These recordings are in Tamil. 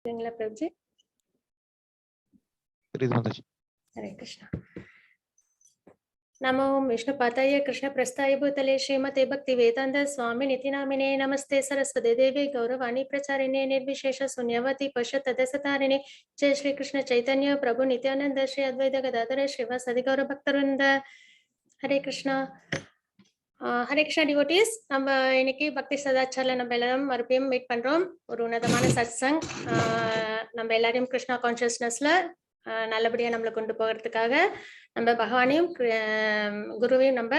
பிரபுஜி. ஹரே கிருஷ்ணா. நமோ விஷ்ணு பாதாய கிருஷ்ண பிரஸ்தாய பூதலே ஸ்ரீமதே பக்தி வேதாந்த சுவாமி நிதி நாமினே நமஸ்தே சரஸ்வதி தேவி கௌரவாணி பிரச்சாரிணே நிர்விசேஷ சூன்யவதி பஷ்யததசதாரிணே ஜெய் ஸ்ரீ கிருஷ்ண சைதன்ய பிரபு நித்யானந்த ஸ்ரீ அத்வைத கதாதர ஸ்ரீவாசதி கௌர பக்தருந்த. ஹரே கிருஷ்ணா. ஹரே கிருஷ்ணா டிவோட்டீஸ். நம்ம இன்னைக்கு பக்தி சதாச்சாரில் நம்ம எல்லாரும் மறுபடியும் மீட் பண்றோம். ஒரு உன்னதமான சத்சங். நம்ம எல்லாரையும் கிருஷ்ணா கான்சியஸ்னஸ்ல நல்லபடியா நம்மளை கொண்டு போகிறதுக்காக நம்ம பகவானையும் குருவையும் நம்ம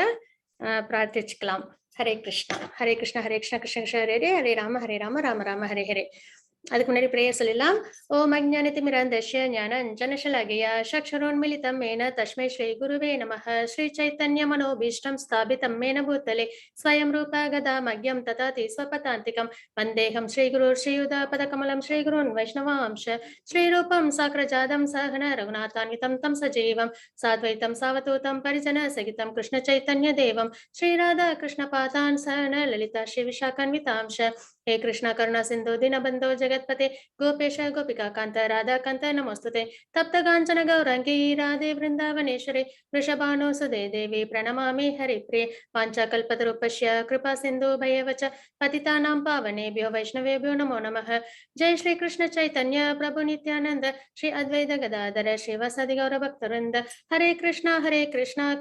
பிரார்த்திச்சுக்கலாம். ஹரே கிருஷ்ணா. ஹரே கிருஷ்ணா ஹரே கிருஷ்ணா கிருஷ்ண கிருஷ்ண ஹரே ஹரே ஹரே ராம ராம ராம ஹரே ஹரே. அதுக்கு முன்னாடி பிரேயர் சொல்லலாம். ஓம் அஜ்ஞானதிமிரந்தஸ்ய ஞானஞ்சனசலாகிய சக்ஷரோன்மிலிதம் மேன தஸ்மை ஸ்ரீ குருவே நமः. ஸ்ரீ சைத்தன்ய மனோபீஷ்டம் ஸ்தாபிதம் மேன பூதலே ஸ்வயம் ரூபா கதா மக்யம் ததாதி ஸ்வபதாந்திகம் வந்தேகம் ஸ்ரீ குரு ஸ்ரீயுதாபதகமலம் ஸ்ரீ குருன் வைஷ்ணவாம்ச ஸ்ரீரூபம் சாக்ரஜாதம் சகன ரகுநாதான்விதம் தம் சஜீவம் சாத்வைத்தம் சாவதூதம் பரிஜன சகிதம் கிருஷ்ண சைத்தன்ய தேவம் ஸ்ரீ ராதா கிருஷ்ண பாதான் சகன லலிதா ஸ்ரீ விஷாகான்விதாம்ச. हे कृष्णा करुणा सिंधु दीनबंधो जगत्पते गोपेश गोपिका कांत राधा कांत नमोस्तुते. तप्त कांचन गौरंगी राधे वृंदावनेश्वरे वृषभानुसुते देवी प्रणमामि हरिप्रिये. वाञ्छाकल्पतरुपस्य कृपा सिंधु भयवच पतितानां पावनेभ्यो वैष्णवेभ्यो नमो नमः. जय श्री कृष्ण चैतन्य प्रभु नित्यानंद श्री अद्वैत गदाधर श्रीवासादि गौर भक्तवृंद. हरे कृष्णा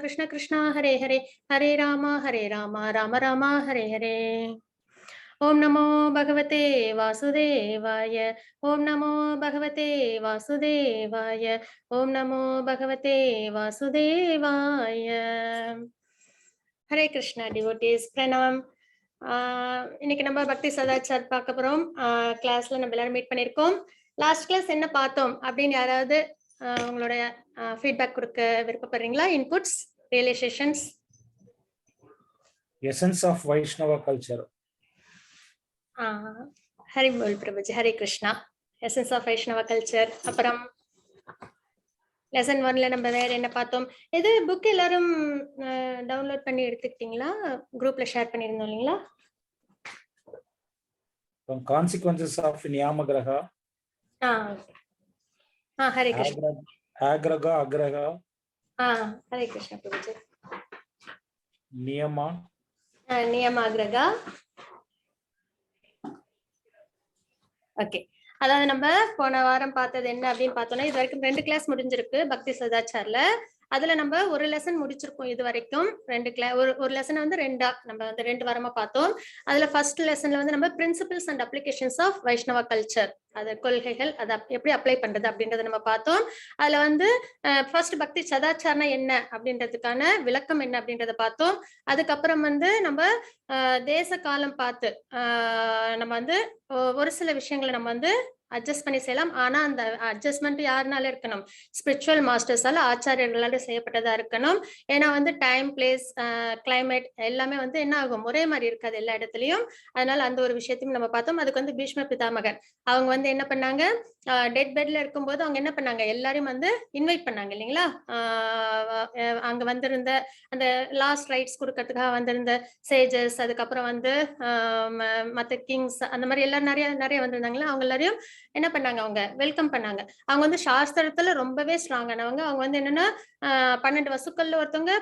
कृष्ण कृष्ण हरे हरे हरे राम राम राम हरे हरे. ओम नमो भगवते वासुदेवाय. ओम नमो भगवते वासुदेवाय. ओम नमो भगवते वासुदेवाय. हरे कृष्णा डिवोटीज प्रणाम. இன்னைக்கு நம்ம பக்தி சதாச்சார் பார்க்க போறோம். கிளாஸ்ல நம்ம எல்லாரும் மீட் பண்ணிருக்கோம். லாஸ்ட் கிளாஸ் என்ன பார்த்தோம் அப்படின்னு யாராவது உங்களோட ஃபீட்பேக் கொடுக்க விருப்பப்படுறீங்களா? Inputs, realisations. Essence of Vaishnava culture. ஹரிபோல் Prabhuji. Hare Krishna. Essence of Vaishnava culture. அப்புறம் லெசன் 1ல நம்ம வேற என்ன பார்த்தோம்? இது புக் எல்லாரும் டவுன்லோட் பண்ணி எடுத்துக்கிட்டீங்களா? குரூப்ல ஷேர் பண்ணிருந்தோம் இல்லீங்களா? கான்சிக்வென்சஸ் ஆஃப் நியாம கிரகா. ஹரே கிருஷ்ணா. ஆக்ரகா அக்ரகா. ஹரே கிருஷ்ணா பிரபுஜி. நியமா நியமாக்ரகா. ஓகே. அதாவது நம்ம போன வாரம் பார்த்தது என்ன அப்படின்னு பார்த்தோம்னா, இது வரைக்கும் 2 கிளாஸ் முடிஞ்சிருக்கு பக்தி சதாச்சார்ல. அதுல நம்ம ஒரு லெசன் முடிச்சிருக்கோம். இது வரைக்கும் ஒரு லெசன் வந்து நம்ம வந்து 2 வாரமா பார்த்தோம். அதுல ஃபர்ஸ்ட் லெசன்ல வந்து நம்ம principles and applications of Vaishnava culture, அது கொள்கைகள், அதை எப்படி அப்ளை பண்றது அப்படின்றத நம்ம பார்த்தோம். அதுல வந்து ஃபர்ஸ்ட் பக்தி சதாச்சார்னா என்ன அப்படின்றதுக்கான விளக்கம் என்ன அப்படின்றத பார்த்தோம். அதுக்கப்புறம் வந்து நம்ம தேச காலம் பார்த்து நம்ம வந்து ஒரு சில விஷயங்களை நம்ம வந்து அட்ஜஸ்ட் பண்ணி செய்யலாம். ஆனா அந்த அட்ஜஸ்ட்மெண்ட் யாருனால இருக்கணும்? ஸ்பிரிச்சுவல் மாஸ்டர்ஸால, ஆச்சாரியர்களால செய்யப்பட்டதா இருக்கணும். ஏன்னா வந்து டைம், பிளேஸ், கிளைமேட் எல்லாமே வந்து என்ன ஆகும்? ஒரே மாதிரி இருக்காது எல்லா இடத்துலயும். அதனால அந்த ஒரு விஷயத்தையும் நம்ம பார்த்தோம். அதுக்கு வந்து பீஷ்ம பிதாமகர் அவங்க வந்து என்ன பண்ணாங்க? டெட் பெட்ல இருக்கும்போது அவங்க என்ன பண்ணாங்க? எல்லாரையும் வந்து இன்வைட் பண்ணாங்க இல்லைங்களா? அங்க வந்திருந்த அந்த லாஸ்ட் ரைட்ஸ் கொடுக்கறதுக்காக வந்திருந்த சேஜஸ், அதுக்கப்புறம் வந்து மற்ற கிங்ஸ், அந்த மாதிரி எல்லாரும் நிறைய வந்திருந்தாங்களா? அவங்க எல்லாரையும் என்ன பண்ணாங்க? அவங்க வெல்கம் பண்ணாங்க. அவங்க வந்து சாஸ்திரத்துல ரொம்பவே ஸ்ட்ராங்கானவங்க. அவங்க வந்து என்னன்னா 12 வசுக்கள்ல ஒருத்தவங்க,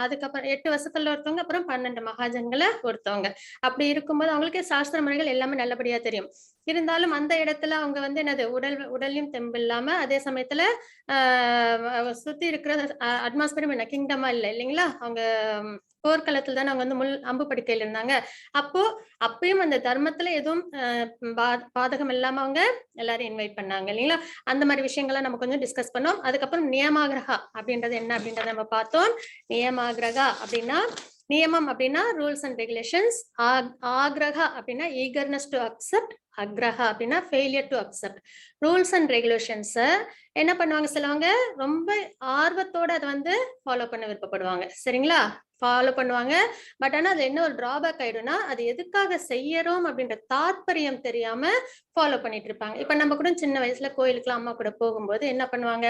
அதுக்கப்புறம் 8 வசுக்கள்ல ஒருத்தவங்க, அப்புறம் 12 மகாஜன்களை ஒருத்தவங்க. அப்படி இருக்கும்போது அவங்களுக்கு சாஸ்திர முறைகள் எல்லாமே நல்லபடியா தெரியும். இருந்தாலும் அந்த இடத்துல அவங்க வந்து என்னது, உடலையும் தெம்பு இல்லாம, அதே சமயத்துல சுத்தி இருக்கிற அட்மாஸ்பியரும் என்ன கிங்டமா இல்லைங்களா? அவங்க போர்க்களத்துல தான் அவங்க வந்து அம்பு படுக்கையில இருந்தாங்க. அப்பயும் அந்த தர்மத்துல எதுவும் பாதகம் இல்லாம அவங்க எல்லாரும் இன்வைட் பண்ணாங்க இல்லைங்களா? அந்த மாதிரி விஷயங்களை நம்ம கொஞ்சம் டிஸ்கஸ் பண்ணோம். அதுக்கப்புறம் நியமாகிரகா அப்படின்றது என்ன அப்படின்றத நம்ம பார்த்தோம். நியமாகிரகா அப்படின்னா, நியமம் அப்படின்னா ரூல்ஸ் அண்ட் ரெகுலேஷன்ஸ். ஆக்ரகா அப்படின்னா ஈகர்னஸ் டு அக்செப்ட். அக்ரஹா அப்படின்னா failure to accept. Rules and regulations என்ன பண்ணுவாங்க? சிலவங்க ரொம்ப ஆர்வத்தோட அதை வந்து ஃபாலோ பண்ண விருப்பப்படுவாங்க. சரிங்களா? ஃபாலோ பண்ணுவாங்க. பட் ஆனா அது என்ன ஒரு டிராபேக் ஆயிடும்னா, அது எதுக்காக செய்யறோம் அப்படின்ற தாற்பயம் தெரியாம ஃபாலோ பண்ணிட்டு இருப்பாங்க. இப்ப நம்ம கூட சின்ன வயசுல கோயிலுக்குலாம் அம்மா கூட போகும்போது என்ன பண்ணுவாங்க,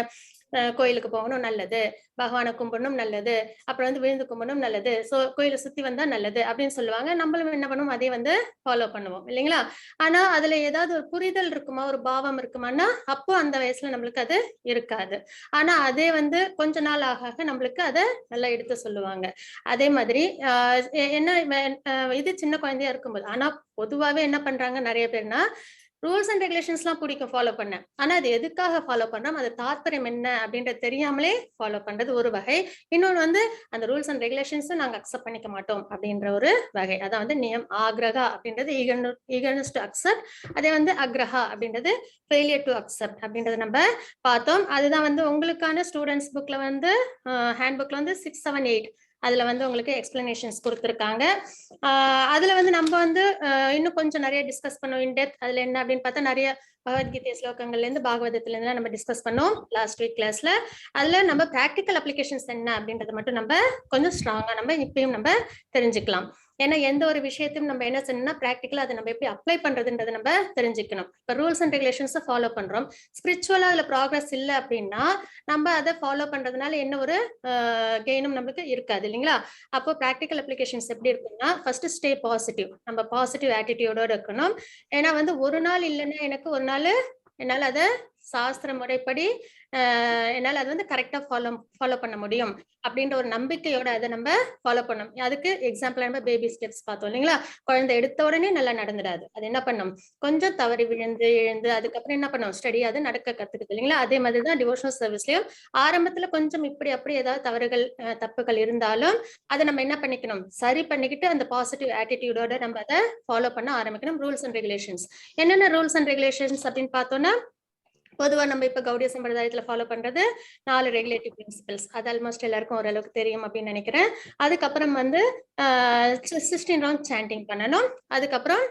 கோயிலுக்கு போகணும் நல்லது, பகவானை கும்பிடணும் நல்லது, அப்புறம் வந்து விழுந்து கும்பிடணும் நல்லது, சோ கோயிலை சுத்தி வந்தா நல்லது அப்படின்னு சொல்லுவாங்க. நம்மளும் என்ன பண்ணுவோம், அதே வந்து ஃபாலோ பண்ணுவோம் இல்லைங்களா? ஆனா அதுல ஏதாவது ஒரு புரிதல் இருக்குமா, ஒரு பாவம் இருக்குமான்னா அப்போ அந்த வயசுல நம்மளுக்கு அது இருக்காது. ஆனா அதே வந்து கொஞ்ச நாள் ஆக நம்மளுக்கு அதை நல்லா எடுத்து சொல்லுவாங்க. அதே மாதிரி இது சின்ன குழந்தையா இருக்கும்போது. ஆனா பொதுவாவே என்ன பண்றாங்க நிறைய பேர்னா, ரூல்ஸ் அண்ட் ரெகுலேஷன்ஸ்லாம் பிடிக்கும் ஃபாலோ பண்ண. ஆனா அது எதுக்காக ஃபாலோ பண்றோம், அது தாற்பயம் என்ன அப்படின்றது தெரியாமலே ஃபாலோ பண்றது ஒரு வகை. இன்னொன்னு வந்து அந்த ரூல்ஸ் அண்ட் ரெகுலேஷன்ஸும் நாங்க அக்செப்ட் பண்ணிக்க மாட்டோம் அப்படின்ற ஒரு வகை. அதான் வந்து நியம் ஆக்ரகா அப்படின்றது ஈகர்னஸ் டு அக்செப்ட். அதே வந்து அக்ரஹா அப்படின்றது ஃபெயிலியர் டு அக்செப்ட் அப்படின்றத நம்ம பார்த்தோம். அதுதான் வந்து உங்களுக்கான ஸ்டூடெண்ட்ஸ் புக்ல வந்து ஹேண்ட் புக்ல வந்து 6, 7, 8 அதுல வந்து உங்களுக்கு எக்ஸ்பிளனேஷன்ஸ் கொடுத்துருக்காங்க. அதுல வந்து நம்ம வந்து இன்னும் கொஞ்சம் நிறைய டிஸ்கஸ் பண்ணோம் இன் டெப்த். அதுல என்ன அப்படின்னு பார்த்தா நிறைய பகவத்கீதை ஸ்லோகங்கள்ல இருந்து பாகவதத்துல இருந்து நம்ம டிஸ்கஸ் பண்ணோம் லாஸ்ட் வீக் கிளாஸ்ல. அதுல நம்ம பிராக்டிக்கல் அப்ளிகேஷன்ஸ் என்ன அப்படின்றத மட்டும் நம்ம கொஞ்சம் ஸ்ட்ராங்கா நம்ம இப்பயும் நம்ம தெரிஞ்சுக்கலாம். ஏன்னா எந்த ஒரு விஷயத்தையும் நம்ம என்ன செய்யணும்னா பிராக்டிக்கலா அதை நம்ம எப்படி அப்ளை பண்றதுன்றதை நம்ம தெரிஞ்சுக்கணும். இப்போ ரூல்ஸ் அண்ட் ரெகுலேஷன்ஸை ஃபாலோ பண்றோம், ஸ்பிரிச்சுவலா அதுல ப்ராக்ரஸ் இல்லை அப்படின்னா நம்ம அதை ஃபாலோ பண்றதுனால என்ன ஒரு கெயினும் நம்மளுக்கு இருக்காது இல்லைங்களா? அப்போ பிராக்டிக்கல் அப்ளிகேஷன்ஸ் எப்படி இருக்குன்னா, ஃபர்ஸ்ட் ஸ்டே பாசிட்டிவ், நம்ம பாசிட்டிவ் ஆட்டிடியூடோட இருக்கணும். ஏன்னா வந்து ஒரு நாள் இல்லைன்னா எனக்கு ஒரு நாள் என்னால அதை சாஸ்திர முறைப்படி என்னால அது வந்து கரெக்டா ஃபாலோ பண்ண முடியும் அப்படின்ற ஒரு நம்பிக்கையோட அதை நம்ம ஃபாலோ பண்ணணும். அதுக்கு எக்ஸாம்பிள் நம்ம பேபி ஸ்டெப்ஸ் பார்த்தோம் இல்லைங்களா? குழந்தை எடுத்த உடனே நல்லா நடந்துடாது. அது என்ன பண்ணும், கொஞ்சம் தவறி விழுந்து எழுந்து அதுக்கப்புறம் என்ன பண்ணும், ஸ்டடி அது நடக்க கத்துக்குது இல்லைங்களா? அதே மாதிரி தான் டிவோஷனல் சர்வீஸ்லயும் ஆரம்பத்துல கொஞ்சம் இப்படி அப்படி ஏதாவது தவறுகள் தப்புகள் இருந்தாலும் அதை நம்ம என்ன பண்ணிக்கணும், சரி பண்ணிக்கிட்டு அந்த பாசிட்டிவ் ஆட்டிடியூடோட நம்ம அதை ஃபாலோ பண்ண ஆரம்பிக்கணும். ரூல்ஸ் அண்ட் ரெகுலேஷன்ஸ் என்னென்ன ரூல்ஸ் அண்ட் ரெகுலேஷன்ஸ் அப்படின்னு பார்த்தோம்னா, பொதுவா நம்ம இப்ப கௌடிய சம்பிரதாயத்துல ஃபாலோ பண்றது 4 ரெகுலேட்டிவ் பிரின்சிபல்ஸ். அது ஆல்மோஸ்ட் எல்லாருக்கும் ஓரளவுக்கு தெரியும் அப்படின்னு நினைக்கிறேன். அதுக்கப்புறம் வந்து 16 ரவுண்ட் சாண்டிங் பண்ணணும். அதுக்கப்புறம்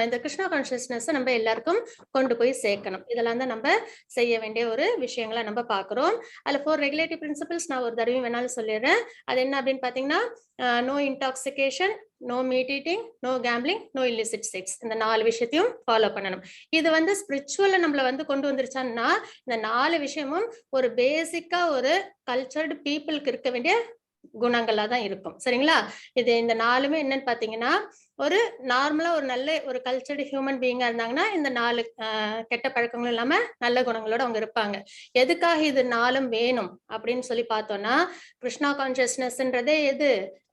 இந்த கிருஷ்ணா கான்சியஸ்னஸ் நம்ம எல்லாருக்கும் கொண்டு போய் சேர்க்கணும். இதெல்லாம் தான் நம்ம செய்ய வேண்டிய ஒரு விஷயங்களை நம்ம பாக்குறோம். அதுல 4 ரெகுலேட்டிவ் பிரின்சிபல்ஸ் நான் ஒரு தடவை வேணாலும் சொல்லிடுறேன். அது என்ன அப்படின்னு பாத்தீங்கன்னா, no intoxication, no meat eating, no gambling, no illicit sex. இந்த 4 விஷயத்தையும் ஃபாலோ பண்ணணும். இது வந்து ஸ்பிரிச்சுவல நம்மள வந்து கொண்டு வந்துருச்சான்னா, இந்த 4 விஷயமும் ஒரு பேசிக்கா ஒரு கல்ச்சர்டு பீப்புளுக்கு இருக்க வேண்டிய குணங்களா தான் இருக்கும். சரிங்களா? இது இந்த 4மே என்னன்னு பாத்தீங்கன்னா, ஒரு நார்மலா ஒரு நல்ல ஒரு கல்ச்சர்டு ஹியூமன் பீயிங்கா இருந்தாங்கன்னா இந்த 4 கெட்ட பழக்கங்களும் இல்லாம நல்ல குணங்களோட அவங்க இருப்பாங்க. எதுக்காக இது 4ம் வேணும் அப்படின்னு சொல்லி பார்த்தோம்னா, கிருஷ்ணா கான்சியஸ்னஸ்ன்றதே எது,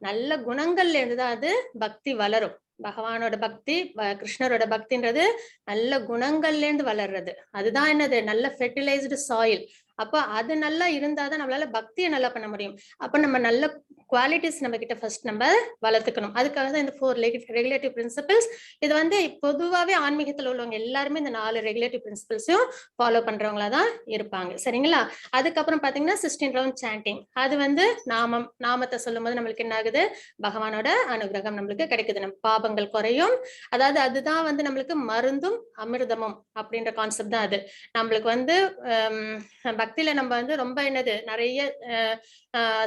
நல்ல குணங்கள்ல இருந்துதான் அது பக்தி வளரும். பகவானோட பக்தி, கிருஷ்ணரோட பக்தின்றது நல்ல குணங்கள்ல இருந்து வளர்றது. அதுதான் என்னது, நல்ல ஃபெர்டிலைஸ்டு சாயில். அப்ப அது நல்லா இருந்தாதான் நம்மளால பக்தியை நல்லா பண்ண முடியும். அப்ப நம்ம நல்ல குவாலிட்டிஸ் நம்ம கிட்ட ஃபர்ஸ்ட் நம்ம வளர்த்துக்கணும். அதுக்காக தான் இந்த 4 ரெகுலேட்டிவ் பிரின்சிபல்ஸ். இது வந்து பொதுவாவே ஆன்மீகத்துல உள்ளவங்க எல்லாருமே இந்த 4 ரெகுலேட்டிவ் பிரின்சிபல்ஸையும் ஃபாலோ பண்றவங்களா தான் இருப்பாங்க. சரிங்களா? அதுக்கப்புறம் பாத்தீங்கன்னா 16 ரவுண்ட் சாண்டிங். அது வந்து நாமத்தை சொல்லும் போது நம்மளுக்கு என்ன ஆகுது, பகவானோட அனுகிரகம் நம்மளுக்கு கிடைக்குது, நம்ம பாபங்கள் குறையும். அதாவது அதுதான் வந்து நம்மளுக்கு மருந்தும் அமிர்தமும் அப்படின்ற கான்செப்ட் தான் அது. நம்மளுக்கு வந்து பக்தியில நம்ம வந்து ரொம்ப என்னது நிறைய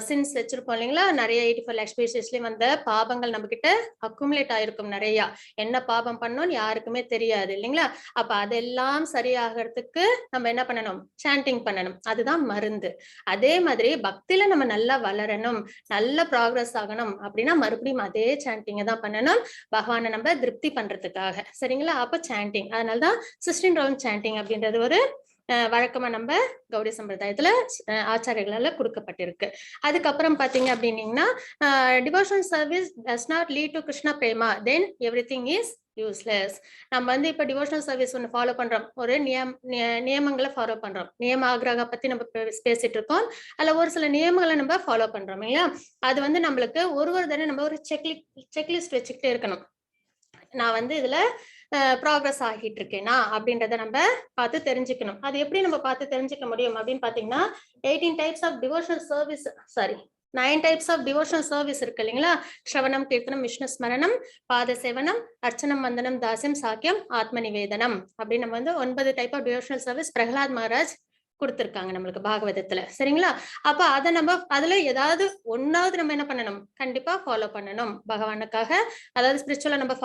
சின்ஸ் வச்சிருப்போம் இல்லைங்களா? நிறைய 84 lakh ஸ்பீஷீஸ்லயும் வந்த பாபங்கள் நம்ம கிட்ட அக்குமுலேட் ஆயிருக்கும் நிறைய. என்ன பாபம் பண்ணோம்னு யாருக்குமே தெரியாது இல்லைங்களா? அப்ப அதெல்லாம் சரியாகிறதுக்கு நம்ம என்ன பண்ணணும், சாண்டிங் பண்ணணும். அதுதான் மருந்து. அதே மாதிரி பக்தியில நம்ம நல்லா வளரணும், நல்ல ப்ராக்ரஸ் ஆகணும் அப்படின்னா மறுபடியும் அதே சாண்டிங்க தான் பண்ணணும், பகவானை நம்ம திருப்தி பண்றதுக்காக. சரிங்களா? அப்ப சாண்டிங், அதனாலதான் 16 ரவுண்ட் சாண்டிங் அப்படின்றது ஒரு வழக்கமா நம்ம கௌடிய சம்பிரதாயத்துல ஆச்சாரியர்களால கொடுக்கப்பட்டிருக்கு. அதுக்கப்புறம் பாத்தீங்க அப்படின்னீங்கன்னா, devotional service does not lead to Krishna Prema, then everything is useless. நம்ம வந்து இப்ப டிவோஷனல் சர்வீஸ் ஒன்று ஃபாலோ பண்றோம், ஒரு நியமங்களை ஃபாலோ பண்றோம். நியம ஆக்ரகா பத்தி நம்ம பேசிட்டு இருக்கோம். அதுல ஒரு சில நியமங்களை நம்ம ஃபாலோ பண்றோம் இல்லையா? அது வந்து நம்மளுக்கு ஒரு தடவை நம்ம ஒரு செக்லிஸ்ட் வச்சுக்கிட்டே இருக்கணும். நான் வந்து இதுல ப்ராக்ரஸ் ஆகிட்டு இருக்கேனா அப்படின்றத நம்ம பார்த்து தெரிஞ்சுக்கணும். அது எப்படி நம்ம பார்த்து தெரிஞ்சுக்க முடியும் அப்படின்னு பாத்தீங்கன்னா, 18 types of devotional service, sorry 9 types of devotional service இருக்கு இல்லைங்களா? ஸ்ரவணம், கீர்த்தனம், விஷ்ணு ஸ்மரணம், பாத சேவனம், அர்ச்சனம், வந்தனம், தாசியம், சாக்கியம், ஆத்ம நிவேதனம் அப்படின்னு நம்ம வந்து 9 type of devotional service Prahlad Maharaj கொடுத்திருக்காங்க நம்மளுக்கு பாகவதத்துல. சரிங்களா? அப்ப அதை நம்ம அதுல ஏதாவது ஒன்னாவது நம்ம என்ன பண்ணணும், கண்டிப்பா ஃபாலோ பண்ணணும் பகவானுக்காக. அதாவது ஸ்பிரிச்சுவலா நம்ம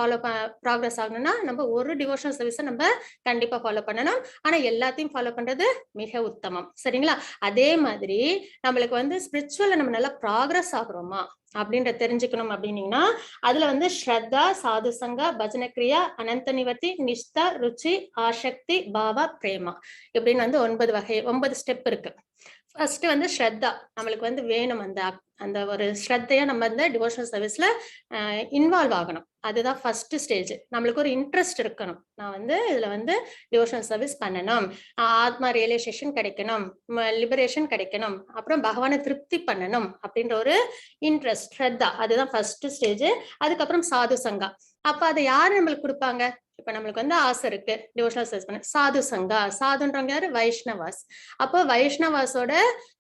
ப்ராக்ரஸ் ஆகணும்னா நம்ம ஒரு டிவோஷனல் சர்வீஸை நம்ம கண்டிப்பா ஃபாலோ பண்ணணும். ஆனா எல்லாத்தையும் ஃபாலோ பண்றது மிக உத்தமம். சரிங்களா? அதே மாதிரி நம்மளுக்கு வந்து ஸ்பிரிச்சுவல்ல நம்ம நல்லா ப்ராக்ரஸ் ஆகுறோமா அப்படின்ற தெரிஞ்சுக்கணும் அப்படின்னீங்கன்னா அதுல வந்து ஸ்ரத்தா, சாது சங்கா, பஜன கிரியா, அனந்த நிவர்த்தி, நிஷ்டா, ருச்சி, ஆசக்தி, பாவா, பிரேமா இப்படின்னு வந்து 9 ஸ்டெப் இருக்கு. ஃபர்ஸ்ட் வந்து ஸ்ரத்தா நம்மளுக்கு வந்து வேணும். அந்த ஒரு ஸ்ரத்தையா நம்ம இந்த டிவோஷனல் சர்வீஸ்ல இன்வால்வ் ஆகணும். அதுதான் ஃபர்ஸ்ட் ஸ்டேஜ். நம்மளுக்கு ஒரு இன்ட்ரெஸ்ட் இருக்கணும். நான் வந்து இதுல வந்து டிவோஷனல் சர்வீஸ் பண்ணணும், ஆத்மா ரியலைசேஷன் கிடைக்கணும், லிபரேஷன் கிடைக்கணும், அப்புறம் பகவானை திருப்தி பண்ணணும் அப்படின்ற ஒரு இன்ட்ரெஸ்ட், ஸ்ரத்தா, அதுதான் ஃபர்ஸ்ட் ஸ்டேஜ். அதுக்கப்புறம் சாது சங்கா. அப்ப அதை யாரு நம்மளுக்கு கொடுப்பாங்க? இப்ப நம்மளுக்கு வந்து ஆசை இருக்கு டிவோஷனல் சர்வீஸ் பண்ண, சாது சங்கா. சாதுன்றவங்க யாரு? வைஷ்ணவாஸ். அப்போ வைஷ்ணவாஸோட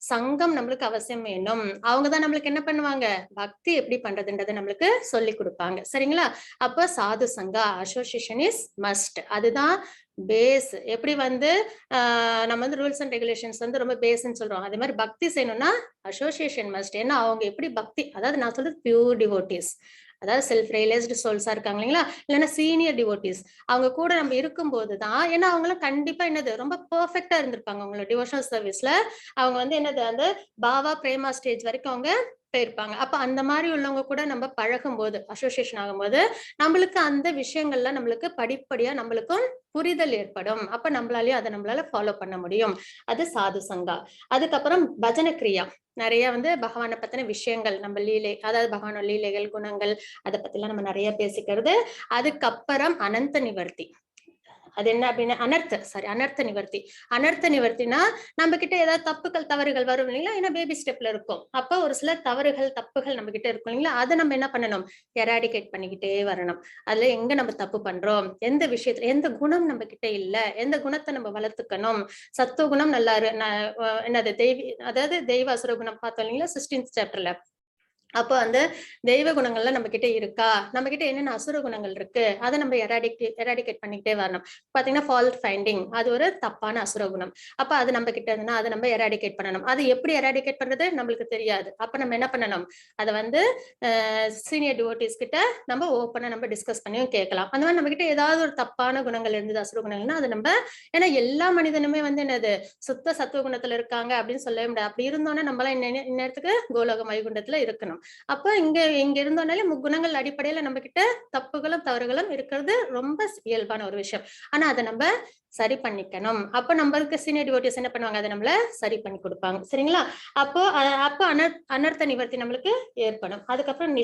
சங்கம் நம்மளுக்கு அவசியம் வேணும். அவங்கதான் நம்மளுக்கு என்ன பண்ணுவாங்க, பக்தி எப்படி பண்றதுன்றதை நம்மளுக்கு சொல்லி கொடுப்பாங்க. சரிங்களா? அப்ப சாது சங்கா அசோசியேஷன் இஸ் மஸ்ட். அதுதான் பேஸ். எப்படி வந்து நம்ம வந்து ரூல்ஸ் அண்ட் ரெகுலேஷன்ஸ் வந்து ரொம்ப பேஸ்ன்னு சொல்றோம், அதே மாதிரி பக்தி செய்யணும்னா அசோசியேஷன் மஸ்ட். ஏன்னா அவங்க எப்படி பக்தி, அதாவது நான் சொல்றது பியூர் டிவோட்டிஸ், அதாவது செல்ஃப் ரியலைஸ்டு சோல்ஸா இருக்காங்க இல்லைங்களா, இல்லைன்னா சீனியர் டிவோட்டிஸ், அவங்க கூட நம்ம இருக்கும்போது தான். ஏன்னா அவங்களாம் கண்டிப்பா என்னது ரொம்ப பெர்ஃபெக்டா இருந்திருப்பாங்க அவங்களோட டிவோஷனல் சர்வீஸ்ல. அவங்க வந்து என்னது அந்த பாவா பிரேமா ஸ்டேஜ் வரைக்கும் அவங்க போயிருப்பாங்க. அப்ப அந்த மாதிரி உள்ளவங்க கூட நம்ம பழகும் போது, அசோசியேஷன் ஆகும்போது நம்மளுக்கு அந்த விஷயங்கள்ல நம்மளுக்கு படிப்படியா நம்மளுக்கும் புரிதல் ஏற்படும். அப்ப நம்மளால ஃபாலோ பண்ண முடியும். அது சாது சங்கா. அதுக்கப்புறம் பஜன கிரியா. நிறைய வந்து பகவானை பத்தின விஷயங்கள், நம்ம லீலை, அதாவது பகவானோட லீலைகள், குணங்கள், அதை பத்தி எல்லாம் நம்ம நிறைய பேசிக்கிறது. அதுக்கப்புறம் அனந்த நிவர்த்தி. அது என்ன அப்படின்னா அனர்த்த நிவர்த்தி. அனர்த்த நிவர்த்தினா நம்ம கிட்ட ஏதாவது தப்புகள் தவறுகள் வரும் இல்லைங்களா, ஏன்னா பேபி ஸ்டெப்ல இருக்கும். அப்ப ஒரு சில தப்புகள் நம்ம கிட்ட இருக்கும் இல்லைங்களா, அதை நம்ம என்ன பண்ணணும், எராடிகேட் பண்ணிக்கிட்டே வரணும். அதுல எங்க நம்ம தப்பு பண்றோம், எந்த விஷயத்துல எந்த குணம் நம்ம கிட்ட இல்ல, எந்த குணத்தை நம்ம வளர்த்துக்கணும். சத்துவ குணம் நல்லா என்னது அதாவது தெய்வ அசுர குணம் பார்த்தோம் இல்லைங்களா 16th சாப்டர்ல. அப்போ அந்த தெய்வ குணங்கள்லாம் நம்ம கிட்ட இருக்கா, நம்ம கிட்ட என்னென்ன அசுர குணங்கள் இருக்கு, அதை நம்ம எராடிகேட் பண்ணிக்கிட்டே வரணும். பாத்தீங்கன்னா ஃபால்ட் ஃபைண்டிங், அது ஒரு தப்பான அசுர குணம். அப்ப அது நம்ம கிட்ட இருந்ததுன்னா அதை நம்ம எராடிகேட் பண்ணணும். அது எப்படி எராடிகேட் பண்றது நம்மளுக்கு தெரியாது. அப்ப நம்ம என்ன பண்ணணும், அதை வந்து சீனியர் டிவோட்டிஸ் கிட்ட நம்ம ஓப்பனா நம்ம டிஸ்கஸ் பண்ணியும் கேட்கலாம். அந்த மாதிரி நம்ம கிட்ட ஏதாவது ஒரு தப்பான குணங்கள் இருந்தது, அசுர குணங்கள்னா அது நம்ம, ஏன்னா எல்லா மனிதனுமே வந்து என்னது சுத்த சத்துவ குணத்துல இருக்காங்க அப்படின்னு சொல்லவே முடியாது. அப்படி இருந்தோன்னா நம்மளாம் இந்நேரத்துக்கு கோலோக வைகுண்டத்துல இருக்கணும். அப்ப இங்க இருந்தோம்னாலே முக்குணங்கள் அடிப்படையில நம்ம கிட்ட தப்புகளும் தவறுகளும் இருக்கிறது ரொம்ப இயல்பான ஒரு விஷயம். ஆனா அதை நம்ம சரி பண்ணிக்கணும். அப்ப நம்மளுக்கு சீனியர் டிவோட்டிஸ் என்ன பண்ணுவாங்க, அதை நம்மள சரி பண்ணி கொடுப்பாங்க. சரிங்களா? அப்போ அனர்த்த நிவர்த்தி நம்மளுக்கு ஏற்படும். அதுக்கப்புறம்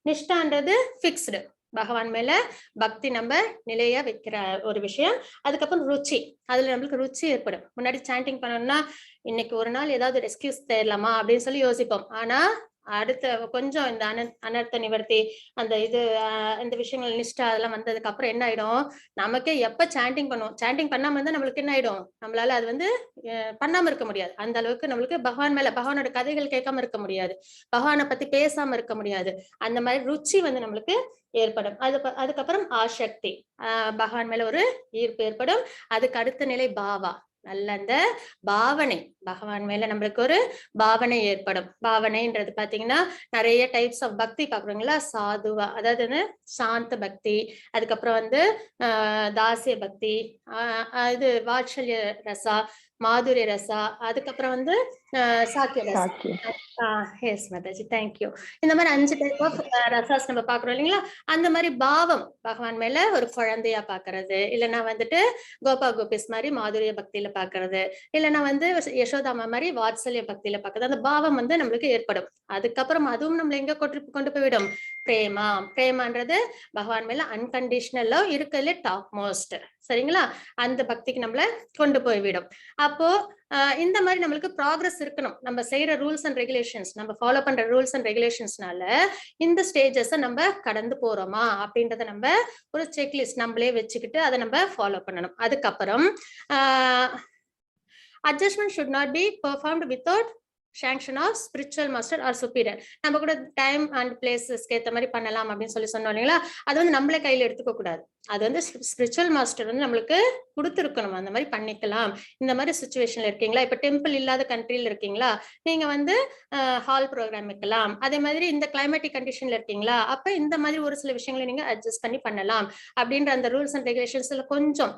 நிஷ்டான்றது பிக்ஸ்டு, பகவான் மேல பக்தி நம்ம நிலையா வைக்கிற ஒரு விஷயம். அதுக்கப்புறம் ருச்சி, அதுல நம்மளுக்கு ருச்சி ஏற்படும். முன்னாடி சாண்டிங் பண்ணணும்னா இன்னைக்கு ஒரு நாள் ஏதாவது எக்ஸ்கியூஸ் தேடலாமா அப்படின்னு சொல்லி யோசிப்போம். ஆனா அடுத்த கொஞ்சம் இந்த அனர்த்த நிவர்த்தி, அந்த இந்த விஷயங்கள் நிஷ்டா அதெல்லாம் வந்ததுக்கு அப்புறம் என்ன ஆயிடும், நமக்கே எப்ப சாண்டிங் பண்ணுவோம், சாண்டிங் பண்ணாம இருந்தா நம்மளுக்கு என்ன ஆயிடும், நம்மளால அது வந்து பண்ணாம இருக்க முடியாது. அந்த அளவுக்கு நம்மளுக்கு பகவான் மேல, பகவானோட கதைகள் கேட்காம இருக்க முடியாது, பகவானை பத்தி பேசாம இருக்க முடியாது. அந்த மாதிரி ருச்சி வந்து நம்மளுக்கு ஏற்படும். அதுக்கப்புறம் ஆசக்தி, பகவான் மேல ஒரு ஈர்ப்பு ஏற்படும். அதுக்கு அடுத்த நிலை பாவா, நல்ல அந்த பாவனை, பகவான் மேல நம்மளுக்கு ஒரு பாவனை ஏற்படும். பாவனைன்றது பாத்தீங்கன்னா நிறைய டைப்ஸ் ஆஃப் பக்தி பாக்குறீங்களா, சாதுவா, அதாவது சாந்த பக்தி, அதுக்கப்புறம் வந்து தாசிய பக்தி, இது வாட்சல்ய ரசா, மாதுரிய ரசா, அதுக்கப்புறம் வந்து சாக்கிய ரசா. Yes Mataji, thank you. இந்த மாதிரி 5 டைப் ஆஃப் ரசாஸ் நம்ம பாக்குறோம் இல்லைங்களா. அந்த மாதிரி பாவம், பகவான் மேல ஒரு குழந்தையா பாக்குறது, இல்லைன்னா வந்துட்டு கோபா கோபிஸ் மாதிரி மாதுரிய பக்தியில பாக்குறது, இல்லைன்னா வந்து யசோதாமா மாதிரி வாத்சல்ய பக்தியில பாக்குறது, அந்த பாவம் வந்து நம்மளுக்கு ஏற்படும். அதுக்கப்புறம் அதுவும் நம்மள எங்க கொண்டு போய்விடும், பிரேமான்றது பகவான் மேல அன்கண்டிஷனல் லவ் இருக்கிறதுல டாப் மோஸ்ட். சரிங்களா? அந்த பக்திக்கு நம்மள கொண்டு போய்விடும். அப்போ இந்த மாதிரி நம்மளுக்கு ப்ராக்ரஸ் இருக்கணும். நம்ம செய்யற ரூல்ஸ் அண்ட் ரெகுலேஷன்ஸ், நம்ம ஃபாலோ பண்ற ரூல்ஸ் அண்ட் ரெகுலேஷன்ஸ்னால இந்த ஸ்டேஜஸ் நம்ம கடந்து போறோமா அப்படின்றத நம்ம ஒரு செக்லிஸ்ட் நம்மளே வச்சுக்கிட்டு அதை நம்ம ஃபாலோ பண்ணணும். அதுக்கப்புறம் adjustment should not be performed without sanction of spiritual master or superior. நம்ம கூட டைம் அண்ட் பிளேசஸ்க்கு ஏற்ற மாதிரி பண்ணலாம் அப்படின்னு சொல்லி சொன்னோம் இல்லைங்களா? அது வந்து நம்மளே கையில எடுத்துக்க கூடாது. அது வந்து ஸ்பிரிச்சுவல் மாஸ்டர் வந்து நம்மளுக்கு கொடுத்துருக்கணும். அந்த மாதிரி பண்ணிக்கலாம். இந்த மாதிரி சுச்சுவேஷன்ல இருக்கீங்களா, இப்ப டெம்பிள் இல்லாத கண்ட்ரில இருக்கீங்களா, நீங்க வந்து ஹால் ப்ரோக்ராம் வைக்கலாம். அதே மாதிரி இந்த கிளைமேட்டிக் கண்டிஷன்ல இருக்கீங்களா, அப்ப இந்த மாதிரி ஒரு சில விஷயங்களை நீங்க அட்ஜஸ்ட் பண்ணி பண்ணலாம் அப்படின்ற அந்த ரூல்ஸ் அண்ட் ரெகுலேஷன்ஸ்ல கொஞ்சம்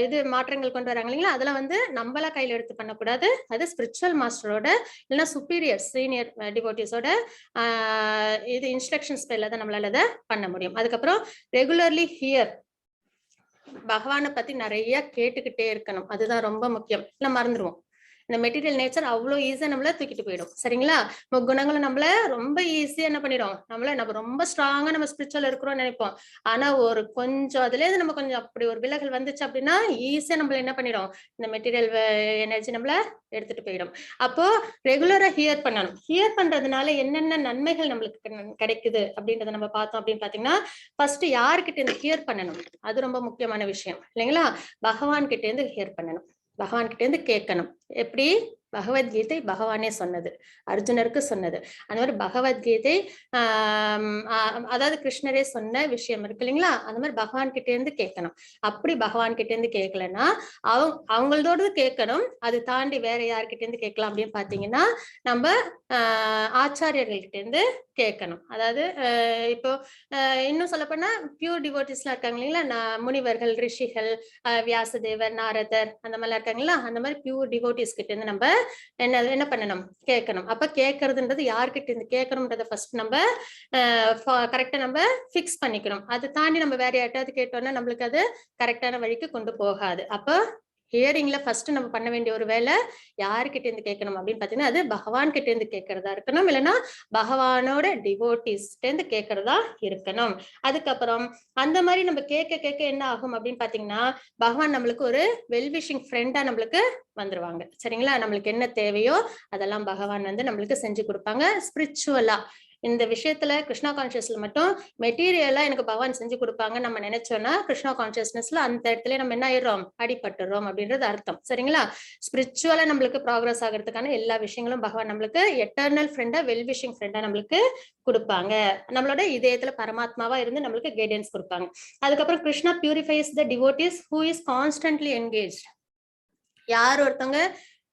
இது மாற்றங்கள் கொண்டு வராங்க இல்லைங்களா? அதெல்லாம் வந்து நம்மளா கையில எடுத்து பண்ணக்கூடாது. அது ஸ்பிரிச்சுவல் மாஸ்டரோட இல்லைன்னா சுப்பீரியர் சீனியர் டிவோட்டிஸோட இது இன்ஸ்ட்ரக்ஷன்ஸ் பேர்ல தான் நம்மளால அதை பண்ண முடியும். அதுக்கப்புறம் ரெகுலர்லி ஹியர், பகவானை பத்தி நிறைய கேட்டுக்கிட்டே இருக்கணும். அதுதான் ரொம்ப முக்கியம். இல்லை மறந்துடுவோம். இந்த மெட்டீரியல் நேச்சர் அவ்வளவு ஈஸியா நம்மள தூக்கிட்டு போயிடும். சரிங்களா? குணங்களும் நம்மள ரொம்ப ஈஸியா என்ன பண்ணிடும், நம்ம ரொம்ப ஸ்ட்ராங்கா நம்ம ஸ்பிரிச்சுவல் இருக்கிறோம்னு நினைப்போம். ஆனா ஒரு கொஞ்சம் அதுல இருந்து நம்ம கொஞ்சம் அப்படி ஒரு விலகல் வந்துச்சு அப்படின்னா ஈஸியா நம்மள என்ன பண்ணிடும், இந்த மெட்டீரியல் எனர்ஜி நம்மள எடுத்துட்டு போயிடும். அப்போ ரெகுலரா ஹியர் பண்ணணும். ஹியர் பண்றதுனால என்னென்ன நன்மைகள் நம்மளுக்கு கிடைக்குது அப்படின்றத நம்ம பார்த்தோம் அப்படின்னு பாத்தீங்கன்னா, ஃபர்ஸ்ட் யாருக்கிட்ட இருந்து ஹியர் பண்ணணும், அது ரொம்ப முக்கியமான விஷயம் இல்லைங்களா? பகவான் கிட்ட இருந்து ஹியர் பண்ணணும். பகவான் கிட்ட இருந்து கேட்கணும். எப்படி? பகவத்கீதை பகவானே சொன்னது, அர்ஜுனருக்கு சொன்னது. அந்த மாதிரி பகவத்கீதை அதாவது கிருஷ்ணரே சொன்ன விஷயம் இருக்கு இல்லைங்களா? அந்த மாதிரி பகவான் கிட்ட இருந்து கேட்கணும். அப்படி பகவான் கிட்ட இருந்து கேட்கலன்னா அவங்களோட கேட்கணும். அது தாண்டி வேற யார்கிட்ட இருந்து கேட்கலாம் அப்படின்னு பாத்தீங்கன்னா, நம்ம ஆச்சாரியர்கள் கிட்ட இருந்து கேட்கணும். அதாவது இப்போ இன்னும் சொல்ல போனா பியூர் டிவோட்டிஸ்லாம் இருக்காங்க இல்லைங்களா? முனிவர்கள், ரிஷிகள், வியாசதேவர், நாரதர் அந்த மாதிரிலாம் இருக்காங்களா? அந்த மாதிரி பியூர் டிவோட்டிஸ் கிட்ட இருந்து நம்ம என்ன பண்ணணும், கேட்கணும். அப்ப கேட்கறதுன்றது யார்கிட்ட இருந்து கேட்கணும்ன்றத ஃபர்ஸ்ட் நம்ம கரெக்டா நம்ம பிக்ஸ் பண்ணிக்கணும். அது தாண்டி நம்ம வேற யார்ட்டாவது கேட்டோம்னா நம்மளுக்கு அது கரெக்டான வழிக்கு கொண்டு போகாது. அப்ப ஹியரிங்ல ஃபர்ஸ்ட் நம்ம பண்ண வேண்டிய ஒரு வேலை யாருக்கிட்ட இருந்து கேட்கணும் அப்படின்னு பாத்தீங்கன்னா, அது பகவான் கிட்ட இருந்து கேட்கறதா இருக்கணும். இல்லைன்னா பகவானோட டிவோட்டிஸ் இருந்து கேட்கறதா இருக்கணும். அதுக்கப்புறம் அந்த மாதிரி நம்ம கேட்க என்ன ஆகும் அப்படின்னு பாத்தீங்கன்னா, பகவான் நம்மளுக்கு ஒரு வெல்விஷிங் ஃப்ரெண்டா நம்மளுக்கு வந்துருவாங்க. சரிங்களா? நம்மளுக்கு என்ன தேவையோ அதெல்லாம் பகவான் வந்து நம்மளுக்கு செஞ்சு கொடுப்பாங்க. ஸ்பிரிச்சுவலா இந்த விஷயத்துல கிருஷ்ணா கான்சியஸ்ல மட்டும் மெட்டீரியலா எனக்கு பகவான் செஞ்சு கொடுப்பாங்க நம்ம நினைச்சோம்னா, கிருஷ்ணா கான்சியஸ்னஸ்ல அந்த இடத்துல நம்ம என்ன ஆயிடுறோம், அடிபட்டுறோம் அப்படின்றது அர்த்தம். சரிங்களா? ஸ்பிரிச்சுவலா நம்மளுக்கு ப்ராக்ரஸ் ஆகிறதுக்கான எல்லா விஷயங்களும் பகவான் நம்மளுக்கு எட்டர்னல் ஃப்ரெண்டா, வெல்விஷிங் ஃப்ரெண்டா நம்மளுக்கு கொடுப்பாங்க. நம்மளோட இதயத்துல பரமாத்மாவா இருந்து நம்மளுக்கு கைடன்ஸ் கொடுப்பாங்க. அதுக்கப்புறம் Krishna purifies the devotees who is constantly engage. யார் ஒருத்தவங்க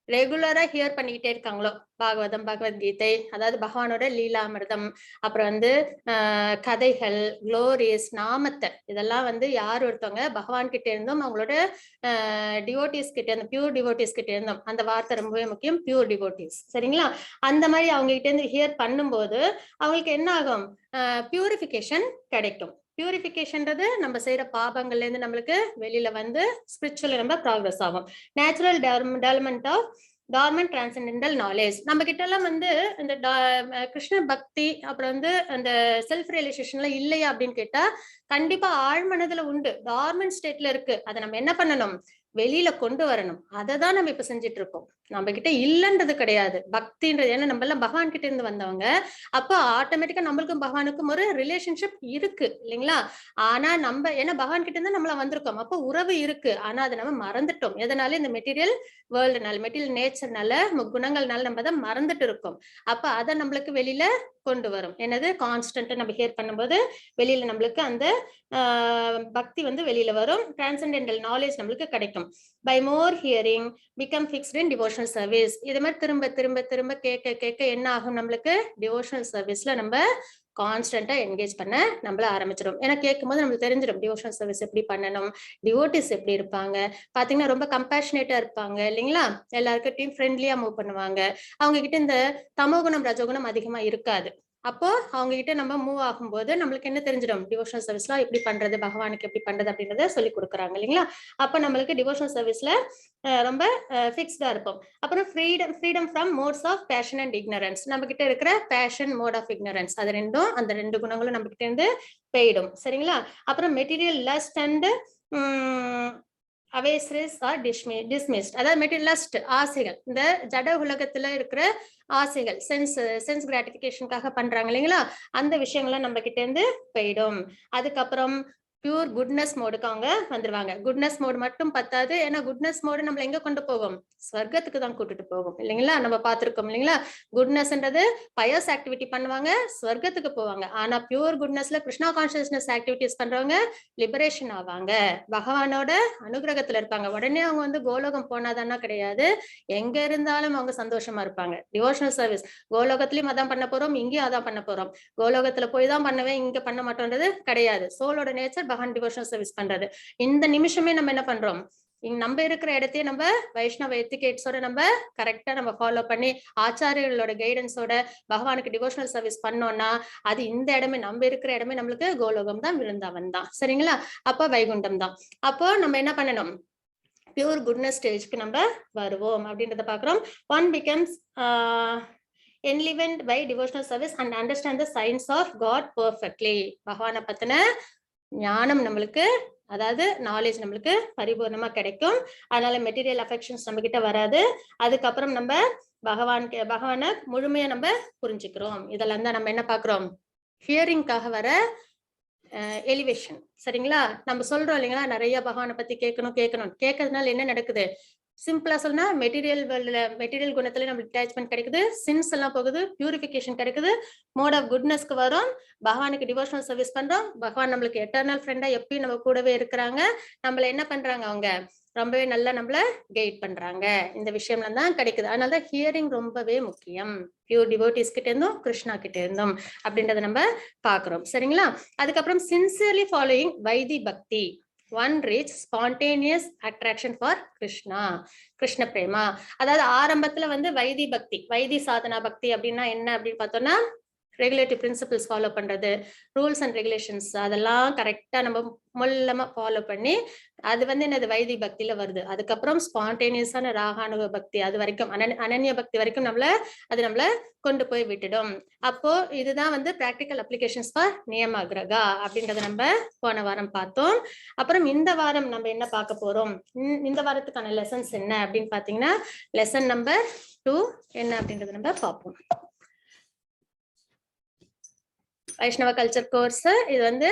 ரெகுலரா ஹியர் பண்ணிக்கிட்டே இருக்காங்களோ, பாகவதம், பகவத்கீதை, அதாவது பகவானோட லீலாமிர்தம், அப்புறம் வந்து கதைகள், குளோரிஸ், நாமத்தை, இதெல்லாம் வந்து யார் ஒருத்தவங்க பகவான் கிட்ட இருந்தும் அவங்களோட டிவோட்டிஸ் கிட்ட இருந்து, பியூர் டிவோட்டிஸ் கிட்ட இருந்தும், அந்த வார்த்தை ரொம்பவே முக்கியம், பியூர் டிவோட்டிஸ். சரிங்களா? அந்த மாதிரி அவங்க கிட்ட இருந்து ஹியர் பண்ணும்போது அவங்களுக்கு என்ன ஆகும், பியூரிஃபிகேஷன் கிடைக்கும். பியூரிஃபிகேஷன்றது நம்ம செய்யற பாபங்கள்ல இருந்து நம்மளுக்கு வெளியில வந்து ஸ்பிரிச்சுவல் நம்ம ப்ராக்ரஸ் ஆகும். Natural development of dormant transcendental knowledge. நம்ம கிட்ட எல்லாம் வந்து இந்த கிருஷ்ண பக்தி அப்புறம் வந்து அந்த செல்ஃப் ரியலைசேஷன்ல இல்லையா அப்படின்னு கேட்டா, கண்டிப்பா ஆழ்மனதுல உண்டு, டார்மன்ட் ஸ்டேட்ல இருக்கு. அதை நம்ம என்ன பண்ணணும், வெளியில கொண்டு வரணும். அதை தான் நம்ம இப்ப செஞ்சுட்டு இருக்கோம். நம்ம கிட்ட இல்லைன்றது கிடையாது பக்தின்றது. ஏன்னா நம்ம எல்லாம் பகவான் கிட்ட இருந்து வந்தவங்க. அப்ப ஆட்டோமேட்டிக்கா நம்மளுக்கும் பகவானுக்கும் ஒரு ரிலேஷன்ஷிப் இருக்கு இல்லைங்களா? ஆனா நம்ம ஏன்னா பகவான் கிட்ட இருந்து நம்மள வந்திருக்கோம், அப்ப உறவு இருக்கு. ஆனா அதை நம்ம மறந்துட்டோம். எதனால? இந்த மெட்டீரியல் வேர்ல்டுனால, மெட்டீரியல் நேச்சர்னால, குணங்கள்னால நம்ம அதை மறந்துட்டு இருக்கோம். அப்ப அதை நம்மளுக்கு வெளியில கொண்டு வரும். என்னது? கான்ஸ்டன்டா நம்ம ஹியர் பண்ணும்போது வெளியில நம்மளுக்கு அந்த பக்தி வந்து வெளியில வரும். டிரான்செண்டென்டல் நாலேஜ் நம்மளுக்கு கிடைக்கும். By more hearing become fixed in devotional service. இது மாதிரி திரும்ப திரும்ப திரும்ப கேட்க என்ன ஆகும், நம்மளுக்கு டிவோஷனல் சர்வீஸ்ல நம்ம கான்ஸ்டன்டா என்கேஜ் பண்ண நம்மள ஆரம்பிச்சிடும். ஏன்னா கேட்கும் போது நம்மளுக்கு தெரிஞ்சிடும் டிவோஷனல் சர்வீஸ் எப்படி பண்ணணும், டிவோட்டிஸ் எப்படி இருப்பாங்க. பாத்தீங்கன்னா ரொம்ப கம்பேஷனேட்டா இருப்பாங்க இல்லைங்களா? எல்லாருக்கிட்டையும் ஃப்ரெண்ட்லியா மூவ் பண்ணுவாங்க. அவங்க கிட்ட இந்த தமோகுணம் ரஜோகுணம் அதிகமா இருக்காது. அப்போ அவங்க கிட்ட நம்ம மூவ் ஆகும்போது நம்மளுக்கு என்ன தெரிஞ்சிடும், டிவோஷனல் சர்வீஸ்லாம் எப்படி பண்றது, பகவானுக்கு எப்படி பண்றது அப்படின்றத சொல்லி கொடுக்குறாங்க இல்லைங்களா? அப்ப நம்மளுக்கு டிவோஷனல் சர்வீஸ்ல ரொம்ப ஃபிக்ஸ்டா இருப்போம். அப்புறம் freedom from modes of passion and ignorance. நம்ம கிட்ட இருக்கிற பேஷன், மோட் ஆஃப் இக்னரன்ஸ், அது ரெண்டும், அந்த ரெண்டு குணங்களும் நம்ம கிட்ட இருந்து போயிடும். சரிங்களா? அப்புறம் material lust and avarice are dismissed. அதாவது மெட்டீரியல் லஸ்ட், ஆசைகள், இந்த ஜட உலகத்துல இருக்கிற ஆசைகள், சென்ஸ் கிராட்டிபிகேஷனுக்காக பண்றாங்க இல்லைங்களா? அந்த விஷயங்கள்லாம் நம்ம கிட்ட இருந்து போயிடும். அதுக்கப்புறம் பியூர் குட்னஸ் மோடுக்கு அவங்க வந்துருவாங்க. குட்னஸ் மோடு மட்டும் பத்தாது. ஏன்னா குட்னஸ் மோடு நம்மள எங்க கொண்டு போகும்? ஸ்வர்க்கத்துக்கு தான் கூட்டிட்டு போகும் இல்லைங்களா? நம்ம பார்த்திருக்கோம் இல்லைங்களா? குட்னஸ்ன்றது பயஸ் ஆக்டிவிட்டி பண்ணுவாங்க, ஸ்வர்க்கத்துக்கு போவாங்க. ஆனா பியூர் குட்னஸ்ல கிருஷ்ணா கான்சியஸ்னஸ் ஆக்டிவிட்டிஸ் பண்றவங்க லிபரேஷன் ஆவாங்க, பகவானோட அனுகிரகத்துல இருப்பாங்க. உடனே அவங்க வந்து கோலோகம் போனாதானா கிடையாது, எங்க இருந்தாலும் அவங்க சந்தோஷமா இருப்பாங்க. டிவோஷனல் சர்வீஸ் கோலோகத்திலயும் அதான் பண்ண போறோம், இங்கேயும் அதான் பண்ண போறோம். கோலோகத்துல போய் தான் பண்ணுவேன், இங்க பண்ண மாட்டோம்ன்றது கிடையாது. சோலோட நேச்சர் பகவான் டிவோஷனல் சர்வீஸ் பண்றது. இந்த நிமிஷமே நம்ம என்ன பண்றோம்? நம்ம இருக்கிற இடத்தையே நம்ம வைஷ்ணவ எத்திகேட்ஸோட நம்ம கரெக்டா நம்ம ஃபாலோ பண்ணி ஆச்சாரியர்களோட கைடன்ஸோட பகவானுக்கு டிவோஷனல் சர்வீஸ் பண்ணோம்னா அது இந்த இடமே, நம்ம இருக்கிற இடமே நம்மளுக்கு கோலோகம் தான், விருந்தாவன் தான். சரிங்களா? அப்போ வைகுண்டம் தான். அப்போ நம்ம என்ன பண்ணணும்? பியூர் குட்னஸ் ஸ்டேஜ்க்கு நம்ம வருவோம் அப்படின்றத பாக்குறோம். One becomes enlivened by devotional service and understand the science of God perfectly. பகவானை பத்தின ஞானம் நம்மளுக்கு, அதாவது நாலேஜ் நம்மளுக்கு பரிபூர்ணமா கிடைக்கும். அதனால மெட்டீரியல் அஃபெக்ஷன்ஸ் நம்ம கிட்ட வராது. அதுக்கப்புறம் நம்ம பகவானை முழுமையா நம்ம புரிஞ்சுக்கிறோம். இதெல்லாம் தான் நம்ம என்ன பாக்குறோம்? ஹியரிங்காக வர எலிவேஷன். சரிங்களா? நம்ம சொல்றோம் இல்லைங்களா, நிறைய பகவானை பத்தி கேட்கறதுனால என்ன நடக்குது? சிம்பிளா சொன்னா மெட்டீரியல் குணத்துல நம்ம டிட்டாச்மெண்ட் கிடைக்குது, சின்ஸ் எல்லாம் போகுது, பியூரிபிகேஷன் கிடைக்குது, மோட் ஆஃப் குட்னஸ்க்கு வரும், பகவானுக்கு டிவோஷனல் சர்வீஸ் பண்றோம், பகவான் நம்மளுக்கு எட்டர்னல் ஃப்ரெண்டா எப்பயும் நம்ம கூடவே இருக்கிறாங்க, நம்மள என்ன பண்றாங்க? அவங்க ரொம்பவே நல்லா நம்மள கைட் பண்றாங்க. இந்த விஷயம்லாம் தான் கிடைக்குது. அதனாலதான் ஹியரிங் ரொம்பவே முக்கியம். பியூர் டிவோட்டிஸ் கிட்ட இருந்தும் கிருஷ்ணா கிட்ட இருந்தும் அப்படின்றத நம்ம பாக்குறோம். சரிங்களா? அதுக்கப்புறம் சின்சியர்லி ஃபாலோயிங் வைதி பக்தி, one reach spontaneous attraction for Krishna, Krishna prema. அதாவது ஆரம்பத்துல வந்து வைதி பக்தி, வைதி சாதனா பக்தி அப்படின்னா என்ன அப்படின்னு பார்த்தோம்னா, ரெகுலேட்டிவ் பிரின்சிபிள்ஸ் ஃபாலோ பண்றது, ரூல்ஸ் அண்ட் ரெகுலேஷன்ஸ் அதெல்லாம் கரெக்டா நம்ம மூலமா ஃபாலோ பண்ணி அது வந்து என்னது வைதி பக்தியில வருது. அதுக்கப்புறம் ஸ்பான்டேனியஸான ராகானுக பக்தி, அது வரைக்கும் அனன்ய பக்தி வரைக்கும் நம்மள கொண்டு போய் விட்டுடும். அப்போ இதுதான் வந்து பிராக்டிக்கல் அப்ளிகேஷன்ஸ் ஃபார் நியமகிரகா அப்படின்றத நம்ம போன வாரம் பார்த்தோம். அப்புறம் இந்த வாரம் நம்ம என்ன பார்க்க போறோம்? இந்த வாரத்துக்கான லெசன்ஸ் என்ன அப்படின்னு பாத்தீங்கன்னா, லெசன் நம்பர் 2 என்ன அப்படின்றத நம்ம பார்ப்போம். Vaishnava culture course, இது வந்து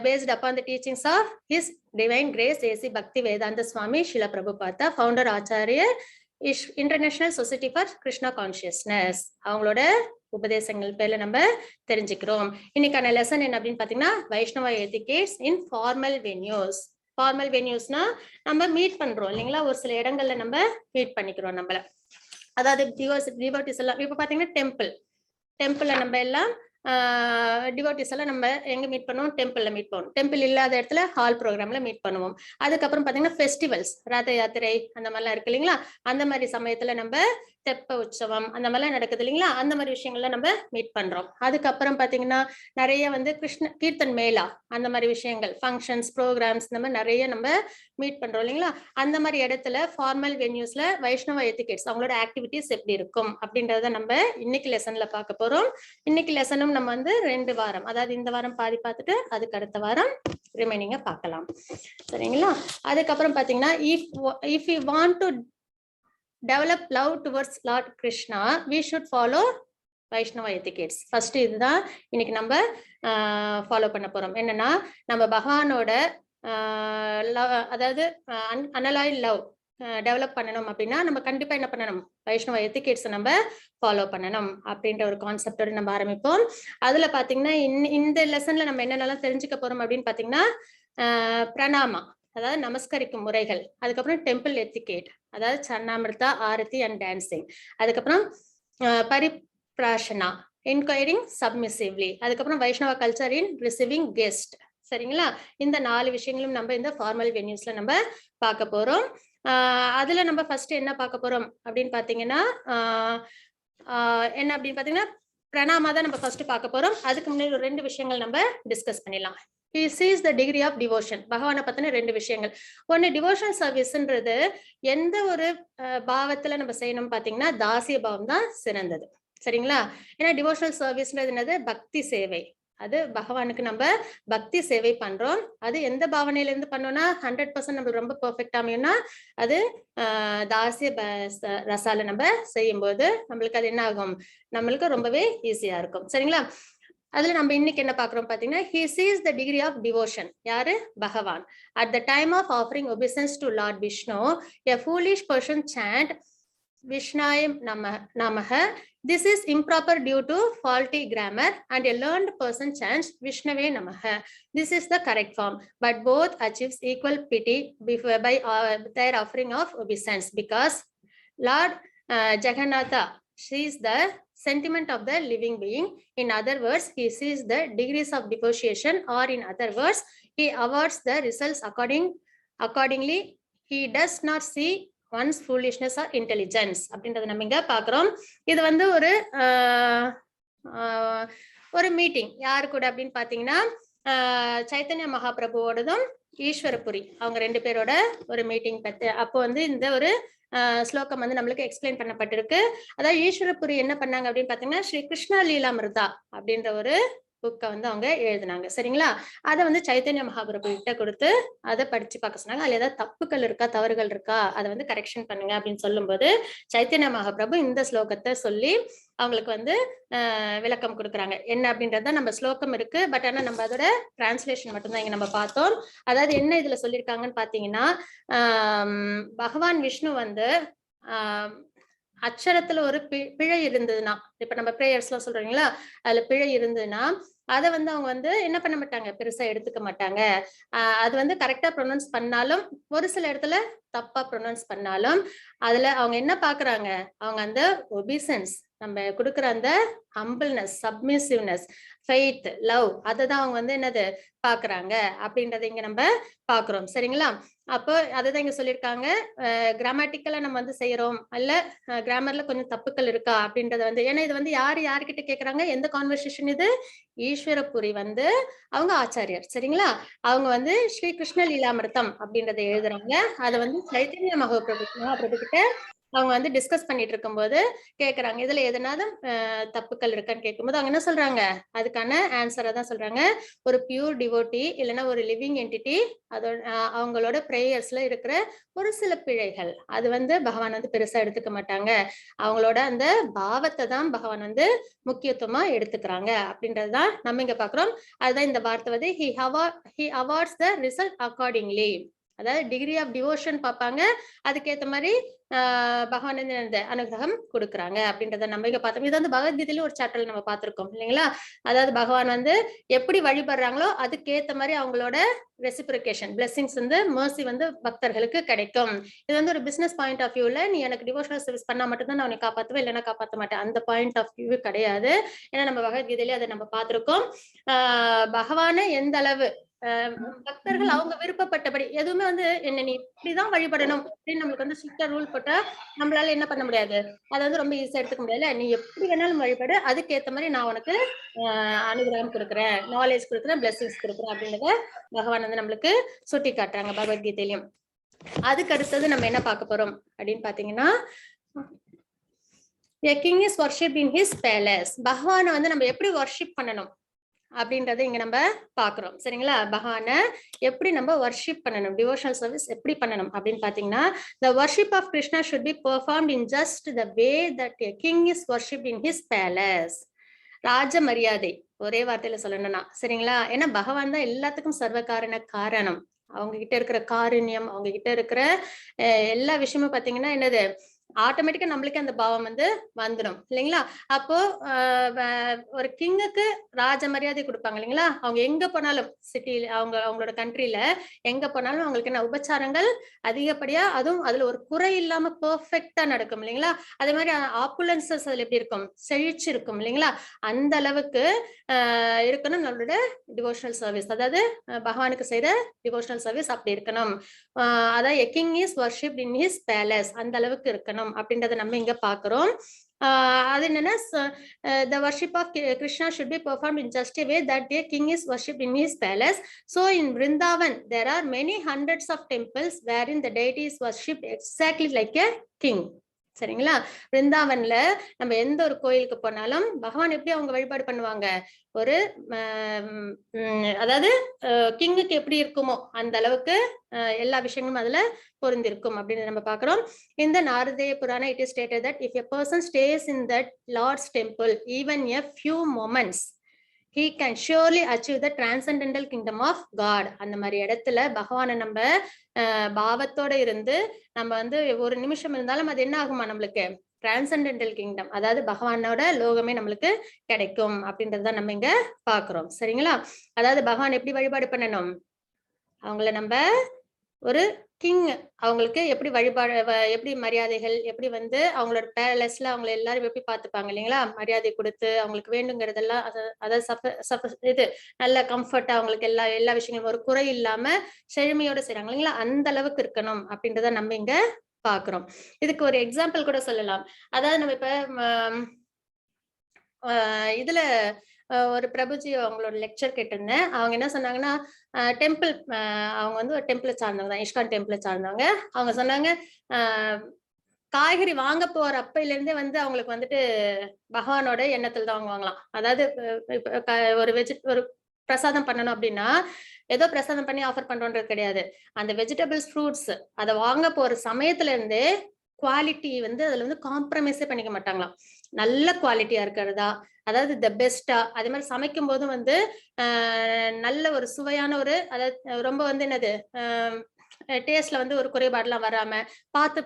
based upon the teachings of His Divine Grace A.C. Bhakti Vedanta Swami Srila Prabhupada, founder Acharya, International Society for Krishna Consciousness. அவங்களோட உபதேசங்கள் பேர்ல நம்ம தெரிஞ்சுக்கிறோம். இன்னைக்கான லெசன் என்ன அப்படின்னு பாத்தீங்கன்னா, வைஷ்ணவ எத்திகேட்ஸ் இன் ஃபார்மல் வென்யூஸ். ஃபார்மல் வென்யூஸ்னா நம்ம மீட் பண்றோம் இல்லைங்களா, ஒரு சில இடங்கள்ல நம்ம மீட் பண்ணிக்கிறோம் நம்மள. அதாவது டிவோட்டிஸ் எல்லாம் இப்ப பாத்தீங்கன்னா டெம்பிள்ல நம்ம எல்லாம் டிவோட்டிஸ் எல்லாம் நம்ம எங்க மீட் பண்ணுவோம்? டெம்பிள்ல மீட் பண்ணுவோம். டெம்பிள் இல்லாத இடத்துல ஹால் ப்ரோக்ராம்ல மீட் பண்ணுவோம். அதுக்கப்புறம் பாத்தீங்கன்னா ஃபெஸ்டிவல்ஸ், ரத யாத்திரை அந்த மாதிரிலாம் இருக்கு இல்லைங்களா, அந்த மாதிரி சமயத்துல நம்ம தெப்ப உற்சவம் அந்த மாதிரிலாம் நடக்குது இல்லைங்களா, அந்த மாதிரி விஷயங்கள்ல நம்ம மீட் பண்றோம். அதுக்கப்புறம் பாத்தீங்கன்னா நிறைய வந்து கிருஷ்ண கீர்த்தன் மேளா அந்த மாதிரி விஷயங்கள், ஃபங்க்ஷன்ஸ், ப்ரோக்ராம்ஸ் இந்த மாதிரி நிறைய நம்ம மீட் பண்றோம் இல்லைங்களா. அந்த மாதிரி இடத்துல ஃபார்மல் வென்யூஸ்ல வைஷ்ணவ எத்திகேட்ஸ் அவங்களோட ஆக்டிவிட்டிஸ் எப்படி இருக்கும் அப்படின்றத நம்ம இன்னைக்கு லெசன்ல பார்க்க போறோம். இன்னைக்கு லெசனும் நம்ம வந்து 2 வாரம், அதாவது இந்த வாரம் பாதி பார்த்துட்டு அதுக்கு அடுத்த வாரம் ரிமைனிங்க பார்க்கலாம். சரிங்களா? அதுக்கப்புறம் பாத்தீங்கன்னா, if you want to develop love towards Lord Krishna, we should follow Vaishnava etiquettes. First இதுதான் இன்னைக்கு நம்ம ஃபாலோ பண்ண போறோம். என்னன்னா, நம்ம பகவானோட அதாவது அனலாய் லவ் டெவலப் பண்ணணும் அப்படின்னா நம்ம கண்டிப்பா என்ன பண்ணணும்? வைஷ்ணவ எத்திகேட்ஸ் நம்ம ஃபாலோ பண்ணணும் அப்படின்ற ஒரு கான்செப்டோட நம்ம ஆரம்பிப்போம். அதுல பாத்தீங்கன்னா இந்த லெசன்ல நம்ம என்னென்னலாம் தெரிஞ்சுக்க போறோம் அப்படின்னு பாத்தீங்கன்னா, பிரணாமா அதாவது நமஸ்கரிக்கும் முறைகள், அதுக்கப்புறம் டெம்பிள் எத்திகேட் அதாவது சன்னாமிர்தா, ஆரத்தி அண்ட் டான்சிங், அதுக்கப்புறம் பரிப்ராஷனா என்கொயரிங் சப்மிசிவ்லி, அதுக்கப்புறம் வைஷ்ணவ கல்ச்சர் இன் ரிசீவிங் கெஸ்ட். சரிங்களா? இந்த 4 விஷயங்களும் நம்ம இந்த ஃபார்மல் வென்யூஸ்ல நம்ம பார்க்க போறோம். அதுல நம்ம ஃபர்ஸ்ட் என்ன பார்க்க போறோம் அப்படின்னு பாத்தீங்கன்னா, என்ன அப்படின்னு பாத்தீங்கன்னா பிரணாமா தான் நம்ம ஃபர்ஸ்ட் பார்க்க போறோம். அதுக்கு முன்னாடி 2 விஷயங்கள் நம்ம டிஸ்கஸ் பண்ணிடலாம். He sees the degree of devotion. பகவானை பத்தின 2 விஷயங்கள். ஒன்னு, டிவோஷனல் சர்வீஸ்ன்றது எந்த ஒரு பாவத்துல நம்ம செய்யணும் பாத்தீங்கன்னா, தாசிய பாவம் தான் சிறந்தது. சரிங்களா? ஏன்னா டிவோஷனல் சர்வீஸ்ன்றது என்னது? பக்தி சேவை. அது பகவானுக்கு நம்ம பக்தி சேவை பண்றோம். அது எந்த பாவனையில இருந்து பண்ணோம்னா 100% நம்மளுக்கு ரொம்ப பெர்ஃபெக்ட் அமையும்னா அது தாசிய ரசால நம்ம செய்யும் போது நம்மளுக்கு அது என்ன ஆகும்? நம்மளுக்கு ரொம்பவே ஈஸியா இருக்கும். சரிங்களா? அதுல நம்ம இன்னைக்கு என்ன பாக்குறோம் பாத்தீங்கன்னா, he sees the degree of devotion. யாரு? பகவான். At the time of offering obeisance to Lord Vishnu, a foolish person chant Vishnaya Namaha. This is improper due to faulty grammar, and a learned person chants Vishnave Namaha. This is the correct form, but both achieves equal pity by their offering of obeisance, because Lord Jagannatha sees the sentiment of the living being. In other words, he sees the degrees of devotion, or in other words, he awards the results accordingly. He does not see one's foolishness or intelligence. அப்படின்றத நம்ம இங்க பாக்குறோம். இது வந்து ஒரு மீட்டிங் யாரு கூட அப்படின்னு பாத்தீங்கன்னா, சைத்தன்ய மகாபிரபுவோடதும் ஈஸ்வரபுரி அவங்க 2 பேரோட ஒரு மீட்டிங் பத்தி அப்போ வந்து இந்த ஒரு ஸ்லோகம் வந்து நம்மளுக்கு எக்ஸ்பிளைன் பண்ணப்பட்டிருக்கு. அதாவது ஈஸ்வரபுரி என்ன பண்ணாங்க அப்படின்னு பாத்தீங்கன்னா, ஸ்ரீ கிருஷ்ணா லீலாமிருதா அப்படின்ற ஒரு புக்கை வந்து அவங்க எழுதினாங்க. சரிங்களா? அதை வந்து சைத்தன்ய மகாபிரபு கிட்ட கொடுத்து அதை படிச்சு பார்க்க சொன்னாங்க. அதுல ஏதாவது தப்புகள் இருக்கா, தவறுகள் இருக்கா, அதை வந்து கரெக்ஷன் பண்ணுங்க அப்படின்னு சொல்லும்போது சைத்தன்ய மகாபிரபு இந்த ஸ்லோகத்தை சொல்லி அவங்களுக்கு வந்து விளக்கம் கொடுக்குறாங்க. என்ன அப்படின்றத நம்ம ஸ்லோகம் இருக்கு, பட் ஆனா நம்ம அதோட டிரான்ஸ்லேஷன் மட்டும்தான் இங்க நம்ம பார்த்தோம். அதாவது என்ன இதுல சொல்லியிருக்காங்கன்னு பாத்தீங்கன்னா, பகவான் விஷ்ணு வந்து அச்சரத்துல ஒரு பிழை இருந்ததுன்னா, இப்ப நம்ம பிரேயர்ஸ் எல்லாம் சொல்றீங்களா, அதுல பிழை இருந்ததுன்னா அதை வந்து அவங்க வந்து என்ன பண்ண மாட்டாங்க, பெருசா எடுத்துக்க மாட்டாங்க. அது வந்து கரெக்டா ப்ரொனவுன்ஸ் பண்ணாலும், ஒரு சில இடத்துல தப்பா ப்ரொனவுன்ஸ் பண்ணாலும், அதுல அவங்க என்ன பாக்குறாங்க, அவங்க அந்த ஒபீசன்ஸ் நம்ம கொடுக்குற அந்த ஹம்பிள்னஸ், சப்மிசிவ்னஸ், ஃபெய்த், லவ், அததான் அவங்க வந்து என்னது பாக்குறாங்க அப்படின்றத இங்க நம்ம பாக்குறோம். சரிங்களா? அப்போ அதுதான் இங்க சொல்லியிருக்காங்க. கிராமட்டிக்கலா நம்ம வந்து செய்யறோம், அல்ல கிராமர்ல கொஞ்சம் தப்புக்கள் இருக்கா அப்படின்றத வந்து, ஏன்னா இது வந்து யாருக்கிட்ட கேக்குறாங்க, எந்த கான்வர்சேஷன் இது? ஈஸ்வரபுரி வந்து அவங்க ஆச்சாரியர். சரிங்களா? அவங்க வந்து ஸ்ரீ கிருஷ்ண லீலாமிருதம் அப்படின்றத எழுதுறாங்க. அதை வந்து சைத்தன்ய மகாபிரபு கிட்ட அவங்க வந்து டிஸ்கஸ் பண்ணிட்டு இருக்கும்போது கேக்குறாங்க, இதுல எதனாவது தப்புக்கள் இருக்கான்னு கேட்கும்போது அவங்க என்ன சொல்றாங்க, அதுக்கான ஆன்சரை தான் சொல்றாங்க. ஒரு பியூர் டிவோட்டி இல்லைன்னா ஒரு லிவிங் என்டிட்டி அதோட அவங்களோட பிரேயர்ஸ்ல இருக்கிற ஒரு சில பிழைகள் அது வந்து பகவான் வந்து பெருசா எடுத்துக்க மாட்டாங்க. அவங்களோட அந்த பாவத்தை தான் பகவான் வந்து முக்கியத்துவமா எடுத்துக்கிறாங்க அப்படின்றதுதான் நம்ம இங்க பாக்குறோம். அதுதான் இந்த வார்த்தை வந்து he awards the result accordingly. அதாவது டிகிரி ஆஃப் டிவோஷன் பார்ப்பாங்க, அதுக்கேற்ற மாதிரி பகவான் வந்து அனுகிரகம் கொடுக்குறாங்க அப்படின்றத நம்ம இங்க பார்த்தோம். இது வந்து பகவத்கீதையில ஒரு சாப்டர்ல நம்ம பார்த்திருக்கோம் இல்லைங்களா? அதாவது பகவான் வந்து எப்படி வழிபடுறாங்களோ அதுக்கேற்ற மாதிரி அவங்களோட ரெசிப்ரிகேஷன், பிளெஸிங்ஸ் வந்து மர்சி வந்து பக்தர்களுக்கு கிடைக்கும். இது வந்து ஒரு பிசினஸ் பாயிண்ட் ஆஃப் வியூல நீ எனக்கு டிவோஷனல் சர்வீஸ் பண்ணா மட்டும்தான் நான் உன்னை காப்பாற்றுவேன், இல்லைன்னா காப்பாற்ற மாட்டேன், அந்த பாயிண்ட் ஆஃப் வியூ கிடையாது. ஏன்னா நம்ம பகவத்கீதையில அதை நம்ம பார்த்திருக்கோம். பகவானை எந்த அளவு பக்தர்கள் அவங்க விருப்பப்பட்டபடி, எதுவுமே வந்து என்ன நீ இப்படிதான் வழிபடணும் அப்படின்னு நம்மளுக்கு வந்து ஸ்ட்ரிக்டா ரூல் போட்டா நம்மளால என்ன பண்ண முடியாது, அதை வந்து ரொம்ப ஈஸியா எடுத்துக்க முடியாது. நீ எப்படி வேணாலும் வழிபடு, அதுக்கேற்ற மாதிரி நான் உனக்கு அனுகிரகம் கொடுக்குறேன், நாலேஜ் கொடுக்குறேன், பிளெஸிங்ஸ் கொடுக்குறேன் அப்படின்றத பகவான் வந்து நம்மளுக்கு சுட்டி காட்டுறாங்க பகவத்கீதையிலும். அதுக்கு அடுத்தது நம்ம என்ன பார்க்க போறோம் அப்படின்னு பாத்தீங்கன்னா, a king is worshipped in his palace. பகவானை வந்து நம்ம எப்படி வர்ஷிப் பண்ணணும் அப்படின்றத இங்க நம்ம பாக்குறோம். சரிங்களா? பகவானை எப்படி நம்ம வர்ஷிப் பண்ணணும், டிவோஷனல் சர்வீஸ் எப்படி பண்ணணும் அப்படின்னு பாத்தீங்கன்னா, the worship of Krishna should be performed in just the way that a king is worshipped in his palace. ராஜ மரியாதை ஒரே வார்த்தையில சொல்லணும்னா, சரிங்களா? ஏன்னா பகவான் தான் எல்லாத்துக்கும் சர்வ காரணம். அவங்க கிட்ட இருக்கிற காருண்யம், அவங்க கிட்ட இருக்கிற எல்லா விஷயமும் பாத்தீங்கன்னா என்னது, ஆட்டோமேட்டிக்கா நம்மளுக்கு அந்த பாவம் வந்து வந்துடும் இல்லைங்களா? அப்போ ஒரு கிங்குக்கு ராஜ மரியாதை கொடுப்பாங்க இல்லைங்களா? அவங்க எங்க போனாலும் சிட்டில, அவங்களோட கண்ட்ரில எங்க போனாலும் அவங்களுக்கு என்ன உபச்சாரங்கள் அதிகப்படியா, அதுவும் அதுல ஒரு குறை இல்லாம பெர்ஃபெக்ட்டா நடக்கும் இல்லைங்களா? அதே மாதிரி ஆப்புலன்சஸ் அதுல எப்படி இருக்கும், செழிச்சு இருக்கும் இல்லைங்களா? அந்த அளவுக்கு இருக்கணும் நம்மளோட டிவோஷனல் சர்வீஸ், அதாவது பகவானுக்கு செய்யற டிவோஷனல் சர்வீஸ் அப்படி இருக்கணும். அதாவது a king is worshipped in his palace, அந்த அளவுக்கு இருக்கணும் அப்படின்றத நம்ம இங்க பாக்குறோம். அது என்னன்னா, the worship of Krishna should be performed in just a way that the king is worshipped in his palace. So in Vrindavan there are many hundreds of temples wherein the deity is worshipped exactly like a king. சரிங்களா? பிருந்தாவன்ல நம்ம எந்த ஒரு கோயிலுக்கு போனாலும் பகவான் எப்படி அவங்க வழிபாடு பண்ணுவாங்க, ஒரு அதாவது கிங்குக்கு எப்படி இருக்குமோ அந்த அளவுக்கு எல்லா விஷயங்களும் அதுல பொருந்திருக்கும் அப்படின்னு நம்ம பாக்குறோம். இந்த நாரதேய புராண it is stated that if a person stays in that Lord's temple even a few moments, he can surely achieve the transcendental kingdom of God. அந்த மாதிரி இடத்துல பகவானை நம்ம பாவத்தோட இருந்து நம்ம வந்து ஒரு நிமிஷம் இருந்தாலும் அது என்ன ஆகுமா நம்மளுக்கு டிரான்சென்டென்டல் கிங்டம், அதாவது பகவானோட லோகமே நம்மளுக்கு கிடைக்கும் அப்படின்றத நம்ம இங்க பாக்குறோம். சரிங்களா? அதாவது பகவான் எப்படி வழிபாடு பண்ணணும், அவங்கள நம்ம ஒரு கிங், அவங்களுக்கு எப்படி வழிபாடு, எப்படி மரியாதைகள், எப்படி வந்து அவங்களோட பேலஸ்ல அவங்கள எல்லாரும் எப்படி பார்த்துப்பாங்க இல்லைங்களா, மரியாதை கொடுத்து அவங்களுக்கு வேண்டுங்கிறதெல்லாம் அதாவது இது நல்ல கம்ஃபர்ட்டா அவங்களுக்கு எல்லா விஷயங்களும் ஒரு குறை இல்லாம செழுமையோட செய்றாங்க இல்லைங்களா, அந்த அளவுக்கு இருக்கணும் அப்படின்றத நம்ம இங்க பாக்குறோம். இதுக்கு ஒரு எக்ஸாம்பிள் கூட சொல்லலாம். அதாவது நம்ம இப்ப இதுல ஒரு பிரபுஜி அவங்களோட லெக்சர் கேட்டிருந்தேன். அவங்க என்ன சொன்னாங்கன்னா, டெம்பிள், அவங்க வந்து ஒரு டெம்பிளை சார்ந்தவங்க தான், இஸ்கான் டெம்பிளை சார்ந்தவங்க. அவங்க சொன்னாங்க, காய்கறி வாங்க போற அப்பையில இருந்தே வந்து அவங்களுக்கு வந்துட்டு பகவானோட எண்ணத்துல தான் வாங்குவாங்களாம். அதாவது ஒரு பிரசாதம் பண்ணணும் அப்படின்னா ஏதோ பிரசாதம் பண்ணி ஆஃபர் பண்றோன்றது கிடையாது. அந்த வெஜிடபிள்ஸ், ஃப்ரூட்ஸ் அதை வாங்க போற சமயத்துல இருந்தே குவாலிட்டி வந்து அதுல வந்து காம்ப்ரமைஸே பண்ணிக்க மாட்டாங்களாம். நல்ல குவாலிட்டியா இருக்கிறதா, அதாவது த பெஸ்டா, அதே மாதிரி சமைக்கும் போதும் வந்து நல்ல ஒரு சுவையான ஒரு, அதாவது ரொம்ப வந்து என்னது டேஸ்ட்ல வந்து ஒரு குறைபாடுலாம் வராம பார்த்து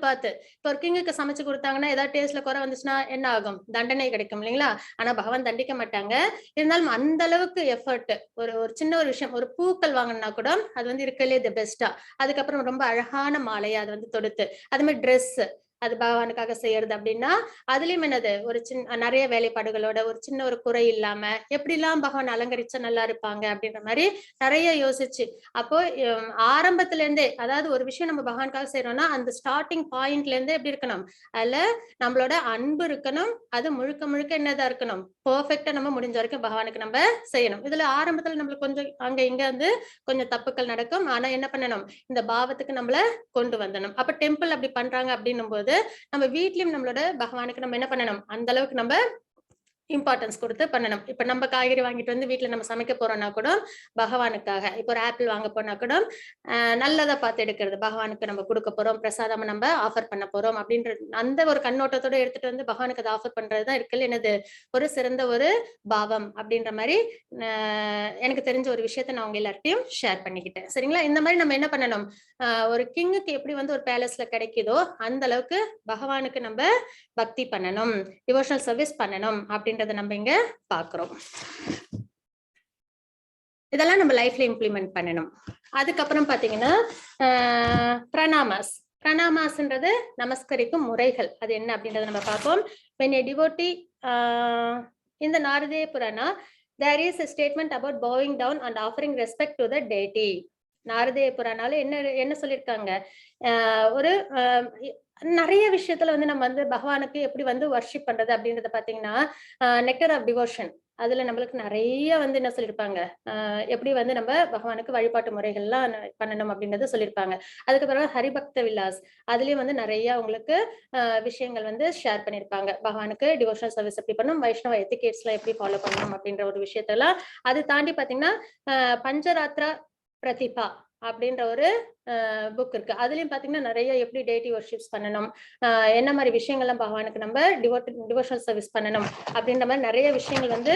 இப்போ ஒரு கிங்குக்கு சமைச்சு கொடுத்தாங்கன்னா ஏதாவது டேஸ்ட்ல குறை வந்துச்சுன்னா என்ன ஆகும், தண்டனை கிடைக்கும் இல்லைங்களா. ஆனா பகவான் தண்டிக்க மாட்டாங்க. இருந்தாலும் அந்த அளவுக்கு எஃபர்ட், ஒரு சின்ன ஒரு விஷயம், ஒரு பூக்கள் வாங்கினா கூட அது வந்து இருக்கலே தி பெஸ்டா, அதுக்கப்புறம் ரொம்ப அழகான மாலையா அது வந்து தொடுத்து, அது மாதிரி ட்ரெஸ் அது பகவானுக்காக செய்யறது அப்படின்னா அதுலயும் என்னது ஒரு நிறைய வேலைப்பாடுகளோட ஒரு சின்ன ஒரு குறை இல்லாம எப்படிலாம் பகவான் அலங்கரிச்சா நல்லா இருப்பாங்க அப்படின்ற மாதிரி நிறைய யோசிச்சு, அப்போ ஆரம்பத்துல இருந்தே, அதாவது ஒரு விஷயம் நம்ம பகவானுக்காக செய்யறோம்னா அந்த ஸ்டார்டிங் பாயிண்ட்ல இருந்தே எப்படி இருக்கணும், அதுல நம்மளோட அன்பு இருக்கணும், அது முழுக்க என்னதான் இருக்கணும், பெர்ஃபெக்ட்டா நம்ம முடிஞ்ச வரைக்கும் பகவானுக்கு நம்ம செய்யணும். இதுல ஆரம்பத்துல நம்மளுக்கு கொஞ்சம் அங்க இங்க வந்து கொஞ்சம் தப்புக்கள் நடக்கும். ஆனா என்ன பண்ணணும், இந்த பாவத்துக்கு நம்மள கொண்டு வந்துடணும். அப்ப டெம்பிள் அப்படி பண்றாங்க அப்படின்னும் போது நம்ம வீட்லயும் நம்மளோட பகவானுக்கு நம்ம என்ன பண்ணணும், அந்த அளவுக்கு நம்ம இம்பார்ட்டன்ஸ் கொடுத்து பண்ணணும். இப்ப நம்ம காய்கறி வாங்கிட்டு வந்து வீட்டுல நம்ம சமைக்க போறோம்னா கூட பகவானுக்காக, இப்போ ஒரு ஆப்பிள் வாங்க போனா கூட நல்லதா பார்த்து எடுக்கிறது, பகவானுக்கு நம்ம கொடுக்க போறோம், பிரசாதம் நம்ம ஆஃபர் பண்ண போறோம் அப்படின்ற அந்த ஒரு கண்ணோட்டத்தோட எடுத்துட்டு வந்து பகவானுக்கு அதை ஆஃபர் பண்றதுதான் இருக்குல்ல என்னது ஒரு சிறந்த ஒரு பாவம் அப்படின்ற மாதிரி எனக்கு தெரிஞ்ச ஒரு விஷயத்த நான் உங்க எல்லார்ட்டையும் ஷேர் பண்ணிக்கிட்டேன். சரிங்களா? இந்த மாதிரி நம்ம என்ன பண்ணணும், ஒரு கிங்குக்கு எப்படி வந்து ஒரு பேலஸ்ல கிடைக்குதோ அந்த அளவுக்கு பகவானுக்கு நம்ம பக்தி பண்ணணும், டிவோஷனல் சர்வீஸ் பண்ணணும் அப்படின்றத நம்ம இங்க பாக்குறோம். இதெல்லாம் நம்ம லைஃப்ல இம்ப்ளிமெண்ட் பண்ணணும். அதுக்கப்புறம் பாத்தீங்கன்னா பிரணாமாஸ்ன்றது நமஸ்கரிக்கும் முறைகள், அது என்ன அப்படின்றத நம்ம பார்ப்போம். when a devotee in the Narada Purana there is a statement about bowing down and offering respect to the deity. நாரதேய புராணால என்ன சொல்லியிருக்காங்க, ஒரு நிறைய விஷயத்துல வந்து நம்ம வந்து பகவானுக்கு எப்படி வந்து வர்ஷிப் பண்றது அப்படின்றத பாத்தீங்கன்னா நெக்டர் ஆஃப் டிவோஷன், அதுல நம்மளுக்கு நிறைய வந்து என்ன சொல்லியிருப்பாங்க, எப்படி வந்து நம்ம பகவானுக்கு வழிபாட்டு முறைகள்லாம் பண்ணணும் அப்படின்றத சொல்லியிருப்பாங்க. அதுக்கப்புறம் ஹரிபக்த விலாஸ், அதுலயும் வந்து நிறைய உங்களுக்கு விஷயங்கள் வந்து ஷேர் பண்ணியிருப்பாங்க, பகவானுக்கு டிவோஷனல் சர்வீஸ் எப்படி பண்ணணும், வைஷ்ணவ எத்திகேட்ஸ் எல்லாம் எப்படி ஃபாலோ பண்ணணும் அப்படின்ற ஒரு விஷயத்தெல்லாம். அது தாண்டி பாத்தீங்கன்னா பஞ்சராத்ரா பிரதிபா அப்படின்ற ஒரு புக் இருக்கு. அதுலயும் பாத்தீங்கன்னா நிறைய எப்படி டெய்டி வர்ஷிப்ஸ் பண்ணணும், என்ன மாதிரி விஷயங்கள்லாம் பகவானுக்கு நம்ம டிவோஷனல் சர்வீஸ் பண்ணணும் அப்படின்ற மாதிரி நிறைய விஷயங்கள் வந்து